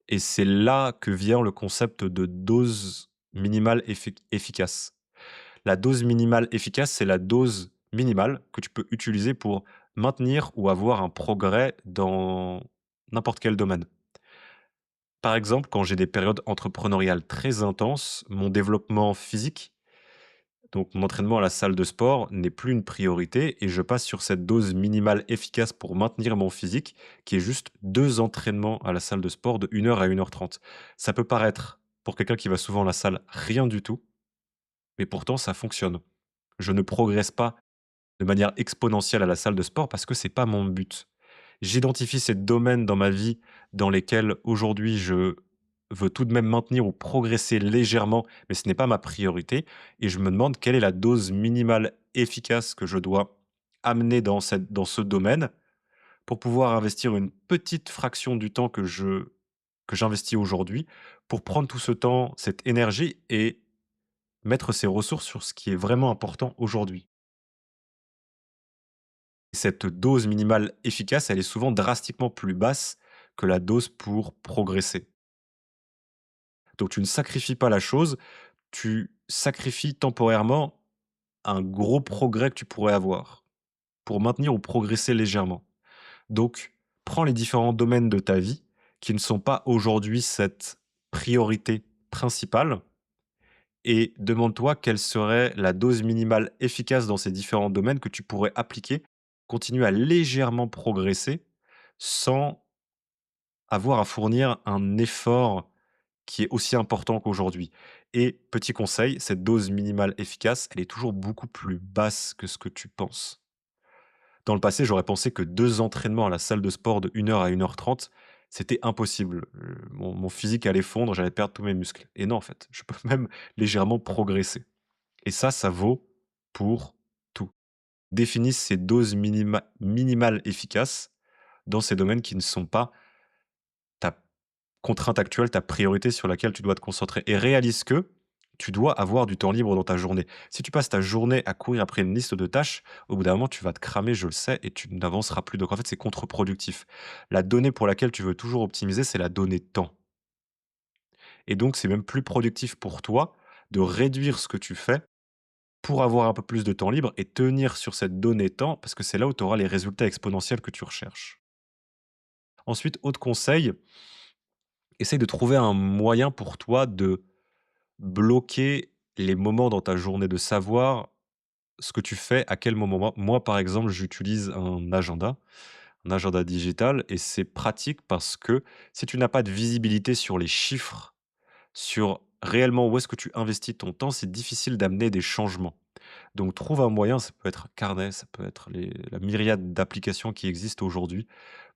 Et c'est là que vient le concept de dose minimale efficace. La dose minimale efficace, c'est la dose minimale que tu peux utiliser pour maintenir ou avoir un progrès dans n'importe quel domaine. Par exemple, quand j'ai des périodes entrepreneuriales très intenses, mon développement physique, donc mon entraînement à la salle de sport, n'est plus une priorité et je passe sur cette dose minimale efficace pour maintenir mon physique, qui est juste 2 entraînements à la salle de sport de 1 heure à 1 h 30. Ça peut paraître, pour quelqu'un qui va souvent à la salle, rien du tout, mais pourtant ça fonctionne. Je ne progresse pas de manière exponentielle à la salle de sport parce que c'est pas mon but. J'identifie ces domaines dans ma vie dans lesquels aujourd'hui je veux tout de même maintenir ou progresser légèrement, mais ce n'est pas ma priorité et je me demande quelle est la dose minimale efficace que je dois amener dans ce domaine pour pouvoir investir une petite fraction du temps que j'investis aujourd'hui pour prendre tout ce temps, cette énergie et mettre ces ressources sur ce qui est vraiment important aujourd'hui. Cette dose minimale efficace, elle est souvent drastiquement plus basse que la dose pour progresser. Donc tu ne sacrifies pas la chose, tu sacrifies temporairement un gros progrès que tu pourrais avoir pour maintenir ou progresser légèrement. Donc prends les différents domaines de ta vie qui ne sont pas aujourd'hui cette priorité principale et demande-toi quelle serait la dose minimale efficace dans ces différents domaines que tu pourrais appliquer, continuer à légèrement progresser sans avoir à fournir un effort qui est aussi important qu'aujourd'hui. Et petit conseil, cette dose minimale efficace, elle est toujours beaucoup plus basse que ce que tu penses. Dans le passé, j'aurais pensé que 2 entraînements à la salle de sport de 1 heure à 1 h 30, c'était impossible. Mon physique allait fondre, j'allais perdre tous mes muscles. Et non, en fait, je peux même légèrement progresser. Et ça vaut pour tout. Définis ces doses minimales efficaces dans ces domaines qui ne sont pas ta contrainte actuelle, ta priorité sur laquelle tu dois te concentrer et réalise que tu dois avoir du temps libre dans ta journée. Si tu passes ta journée à courir après une liste de tâches, au bout d'un moment, tu vas te cramer, je le sais, et tu n'avanceras plus. Donc en fait, c'est contre-productif. La donnée pour laquelle tu veux toujours optimiser, c'est la donnée temps. Et donc, c'est même plus productif pour toi de réduire ce que tu fais pour avoir un peu plus de temps libre et tenir sur cette donnée temps, parce que c'est là où tu auras les résultats exponentiels que tu recherches. Ensuite, autre conseil, essaye de trouver un moyen pour toi de bloquer les moments dans ta journée, de savoir ce que tu fais à quel moment. Moi, par exemple, j'utilise un agenda digital et c'est pratique parce que si tu n'as pas de visibilité sur les chiffres, sur réellement où est-ce que tu investis ton temps, c'est difficile d'amener des changements. Donc trouve un moyen, ça peut être carnet, ça peut être la myriade d'applications qui existent aujourd'hui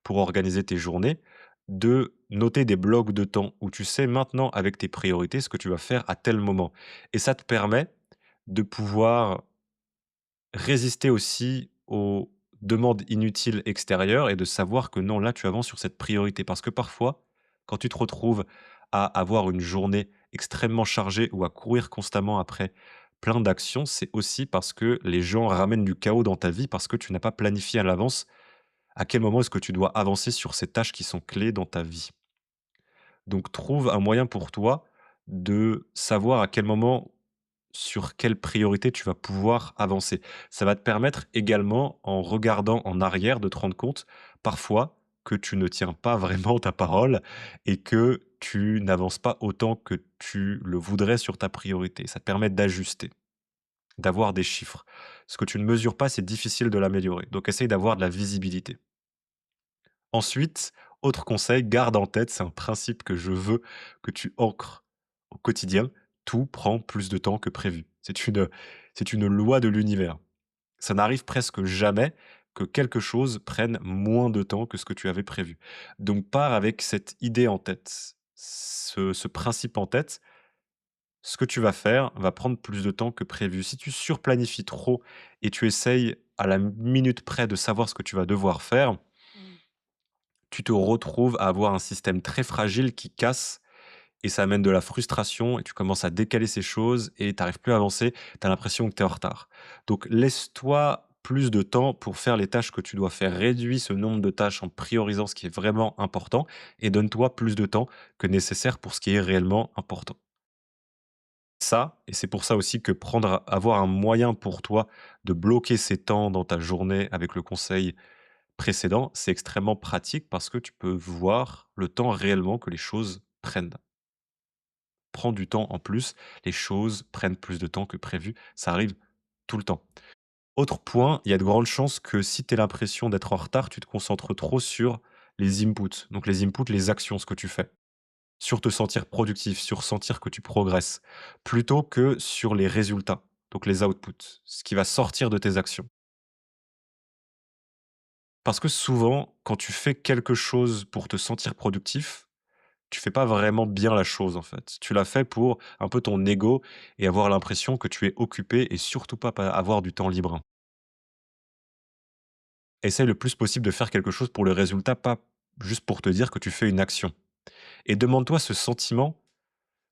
pour organiser tes journées, de noter des blocs de temps où tu sais maintenant avec tes priorités ce que tu vas faire à tel moment. Et ça te permet de pouvoir résister aussi aux demandes inutiles extérieures et de savoir que non, là, tu avances sur cette priorité. Parce que parfois, quand tu te retrouves à avoir une journée extrêmement chargée ou à courir constamment après plein d'actions, c'est aussi parce que les gens ramènent du chaos dans ta vie, parce que tu n'as pas planifié à l'avance à quel moment est-ce que tu dois avancer sur ces tâches qui sont clés dans ta vie. Donc trouve un moyen pour toi de savoir à quel moment, sur quelle priorité tu vas pouvoir avancer. Ça va te permettre également, en regardant en arrière, de te rendre compte parfois que tu ne tiens pas vraiment ta parole et que tu n'avances pas autant que tu le voudrais sur ta priorité. Ça te permet d'ajuster, d'avoir des chiffres. Ce que tu ne mesures pas, c'est difficile de l'améliorer. Donc essaye d'avoir de la visibilité. Ensuite, autre conseil, garde en tête, c'est un principe que je veux que tu ancres au quotidien, tout prend plus de temps que prévu. C'est une loi de l'univers. Ça n'arrive presque jamais que quelque chose prenne moins de temps que ce que tu avais prévu. Donc pars avec cette idée en tête, ce principe en tête. Ce que tu vas faire va prendre plus de temps que prévu. Si tu surplanifies trop et tu essayes à la minute près de savoir ce que tu vas devoir faire, tu te retrouves à avoir un système très fragile qui casse et ça amène de la frustration et tu commences à décaler ces choses et tu arrives plus à avancer, tu as l'impression que tu es en retard. Donc laisse-toi plus de temps pour faire les tâches que tu dois faire. Réduis ce nombre de tâches en priorisant ce qui est vraiment important et donne-toi plus de temps que nécessaire pour ce qui est réellement important. Ça, et c'est pour ça aussi que avoir un moyen pour toi de bloquer ces temps dans ta journée avec le conseil précédent, c'est extrêmement pratique parce que tu peux voir le temps réellement que les choses prennent. Prends du temps en plus, les choses prennent plus de temps que prévu, ça arrive tout le temps. Autre point, il y a de grandes chances que si tu as l'impression d'être en retard, tu te concentres trop sur les inputs. Donc les inputs, les actions, ce que tu fais. Sur te sentir productif, sur sentir que tu progresses, plutôt que sur les résultats, donc les outputs, ce qui va sortir de tes actions. Parce que souvent, quand tu fais quelque chose pour te sentir productif, tu fais pas vraiment bien la chose, en fait. Tu l'as fait pour un peu ton ego et avoir l'impression que tu es occupé et surtout pas avoir du temps libre. Essaye le plus possible de faire quelque chose pour le résultat, pas juste pour te dire que tu fais une action. Et demande-toi ce sentiment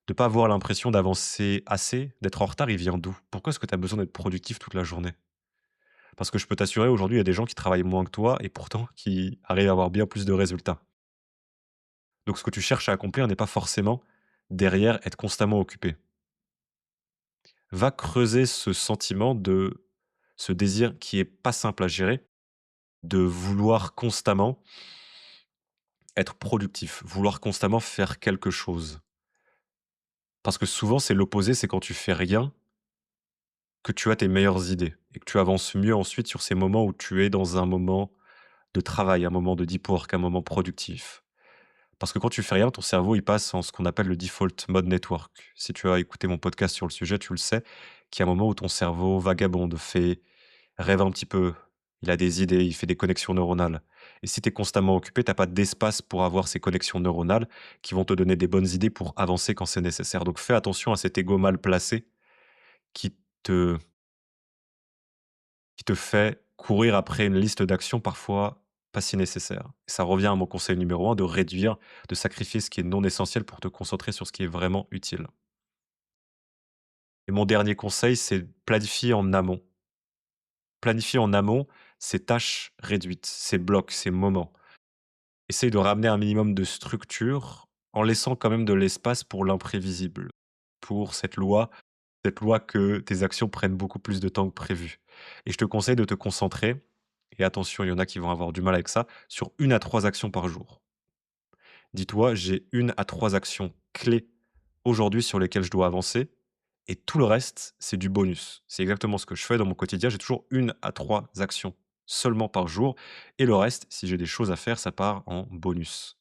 de pas avoir l'impression d'avancer assez, d'être en retard, il vient d'où? Pourquoi est-ce que tu as besoin d'être productif toute la journée? Parce que je peux t'assurer, aujourd'hui, il y a des gens qui travaillent moins que toi et pourtant qui arrivent à avoir bien plus de résultats. Donc ce que tu cherches à accomplir n'est pas forcément derrière être constamment occupé. Va creuser ce sentiment de ce désir qui est pas simple à gérer, de vouloir constamment être productif, vouloir constamment faire quelque chose. Parce que souvent, c'est l'opposé, c'est quand tu fais rien que tu as tes meilleures idées et que tu avances mieux ensuite sur ces moments où tu es dans un moment de travail, un moment de deep work, un moment productif. Parce que quand tu fais rien, ton cerveau, il passe en ce qu'on appelle le default mode network. Si tu as écouté mon podcast sur le sujet, tu le sais, qu'il y a un moment où ton cerveau vagabonde, rêve un petit peu, il a des idées, il fait des connexions neuronales. Et si tu es constamment occupé, tu pas d'espace pour avoir ces connexions neuronales qui vont te donner des bonnes idées pour avancer quand c'est nécessaire. Donc fais attention à cet ego mal placé qui te fait courir après une liste d'actions parfois pas si nécessaires. Ça revient à mon conseil numéro un de réduire, de sacrifier ce qui est non essentiel pour te concentrer sur ce qui est vraiment utile. Et mon dernier conseil, c'est planifier en amont. Planifier en amont ces tâches réduites, ces blocs, ces moments. Essaye de ramener un minimum de structure en laissant quand même de l'espace pour l'imprévisible, pour cette loi que tes actions prennent beaucoup plus de temps que prévu. Et je te conseille de te concentrer, et attention, il y en a qui vont avoir du mal avec ça, sur une à 3 actions par jour. Dis-toi: «J'ai une à 3 actions clés aujourd'hui sur lesquelles je dois avancer et tout le reste, c'est du bonus». C'est exactement ce que je fais dans mon quotidien. J'ai toujours une à 3 actions seulement par jour et le reste, si j'ai des choses à faire, ça part en bonus.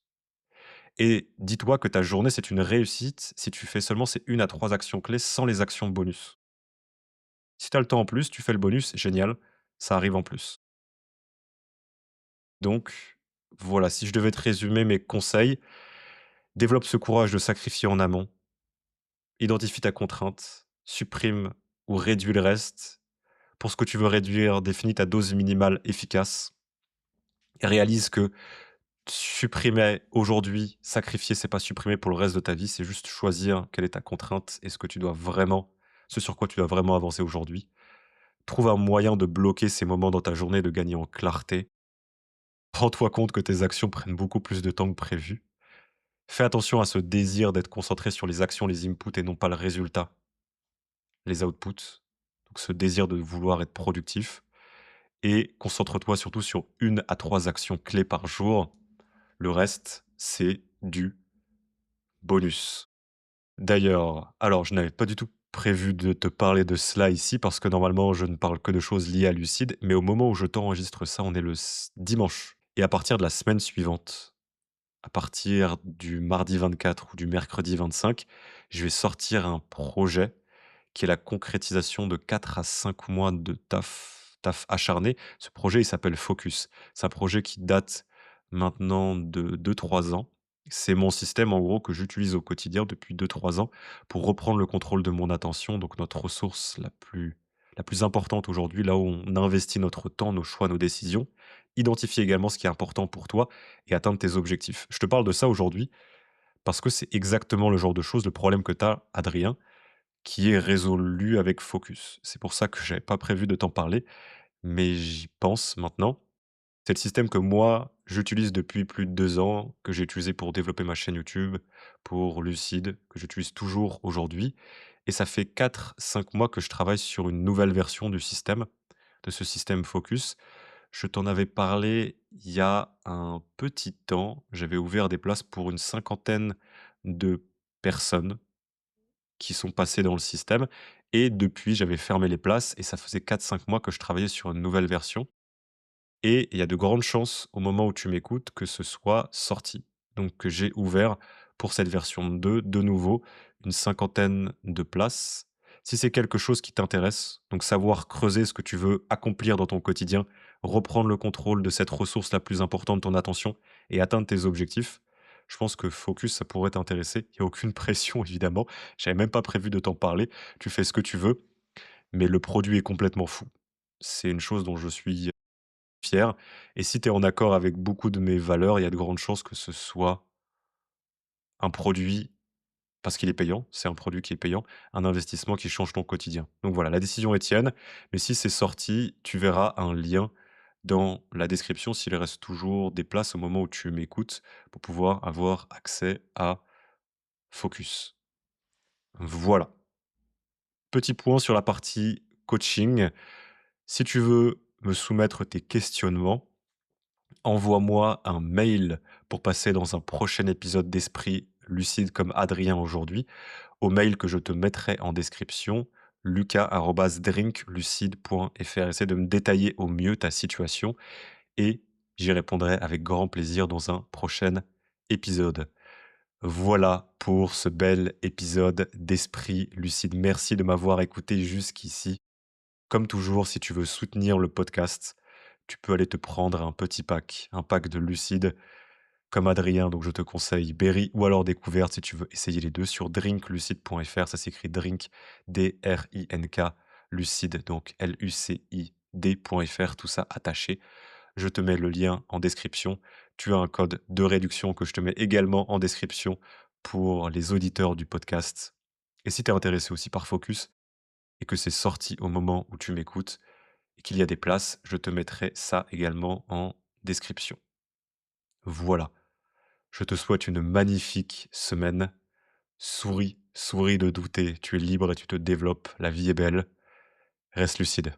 Et dis-toi que ta journée, c'est une réussite si tu fais seulement ces une à 3 actions clés sans les actions bonus. Si tu as le temps en plus, tu fais le bonus, génial, ça arrive en plus. Donc voilà, si je devais te résumer mes conseils, développe ce courage de sacrifier en amont, identifie ta contrainte, supprime ou réduis le reste. Pour ce que tu veux réduire, définis ta dose minimale efficace et réalise que supprimer aujourd'hui, sacrifier, c'est pas supprimer pour le reste de ta vie, c'est juste choisir quelle est ta contrainte et ce que tu dois vraiment ce sur quoi tu dois vraiment avancer aujourd'hui. Trouve un moyen de bloquer ces moments dans ta journée, de gagner en clarté. Rends-toi compte que tes actions prennent beaucoup plus de temps que prévu. Fais attention à ce désir d'être concentré sur les actions, les inputs et non pas le résultat, les outputs. Donc ce désir de vouloir être productif. Et concentre-toi surtout sur une à 3 actions clés par jour. Le reste, c'est du bonus. D'ailleurs, alors je n'avais pas du tout prévu de te parler de cela ici parce que normalement je ne parle que de choses liées à Lucide, mais au moment où je t'enregistre ça, on est le dimanche. Et à partir de la semaine suivante, à partir du mardi 24 ou du mercredi 25, je vais sortir un projet qui est la concrétisation de 4 à 5 mois de taf acharné. Ce projet, il s'appelle Focus. C'est un projet qui date maintenant de 2 3 ans. C'est mon système, en gros, que j'utilise au quotidien depuis 2 3 ans pour reprendre le contrôle de mon attention, donc notre ressource la plus importante aujourd'hui, là où on investit notre temps, nos choix, nos décisions. Identifier également ce qui est important pour toi et atteindre tes objectifs. Je te parle de ça aujourd'hui parce que c'est exactement le genre de choses, le problème que tu as, Adrien, qui est résolu avec Focus. C'est pour ça que j'avais pas prévu de t'en parler, mais j'y pense maintenant. C'est le système que moi, j'utilise depuis plus de 2 ans, que j'ai utilisé pour développer ma chaîne YouTube, pour Lucide, que j'utilise toujours aujourd'hui. Et ça fait 4 5 mois que je travaille sur une nouvelle version du système, de ce système Focus. Je t'en avais parlé il y a un petit temps. J'avais ouvert des places pour une cinquantaine de personnes qui sont passés dans le système et depuis, j'avais fermé les places et ça faisait 4 5 mois que je travaillais sur une nouvelle version et il y a de grandes chances, au moment où tu m'écoutes, que ce soit sorti. Donc que j'ai ouvert pour cette version 2, de nouveau, une cinquantaine de places. Si c'est quelque chose qui t'intéresse, donc savoir creuser ce que tu veux accomplir dans ton quotidien, reprendre le contrôle de cette ressource la plus importante, ton attention, et atteindre tes objectifs, je pense que Focus, ça pourrait t'intéresser. Il n'y a aucune pression, évidemment. J'avais même pas prévu de t'en parler. Tu fais ce que tu veux, mais le produit est complètement fou. C'est une chose dont je suis fier. Et si tu es en accord avec beaucoup de mes valeurs, il y a de grandes chances que ce soit un produit, parce qu'il est payant, c'est un produit qui est payant, un investissement qui change ton quotidien. Donc voilà, la décision est tienne, mais si c'est sorti, tu verras un lien dans la description s'il reste toujours des places au moment où tu m'écoutes pour pouvoir avoir accès à Focus. Voilà. Petit point sur la partie coaching. Si tu veux me soumettre tes questionnements, envoie-moi un mail pour passer dans un prochain épisode d'Esprit lucide comme Adrien aujourd'hui, au mail que je te mettrai en description, lucas@drinklucide.fr. Essaie de me détailler au mieux ta situation et j'y répondrai avec grand plaisir dans un prochain épisode. Voilà pour ce bel épisode d'Esprit lucide. Merci de m'avoir écouté jusqu'ici. Comme toujours, si tu veux soutenir le podcast, tu peux aller te prendre un pack de Lucide comme Adrien, donc je te conseille Berry ou alors Découverte si tu veux essayer les deux sur drinklucide.fr. Ça s'écrit drink, D-R-I-N-K, lucide, donc Lucid.fr, tout ça attaché. Je te mets le lien en description. Tu as un code de réduction que je te mets également en description pour les auditeurs du podcast. Et si tu es intéressé aussi par Focus et que c'est sorti au moment où tu m'écoutes et qu'il y a des places, je te mettrai ça également en description. Voilà. Je te souhaite une magnifique semaine. Souris, souris de douter. Tu es libre et tu te développes. La vie est belle. Reste lucide.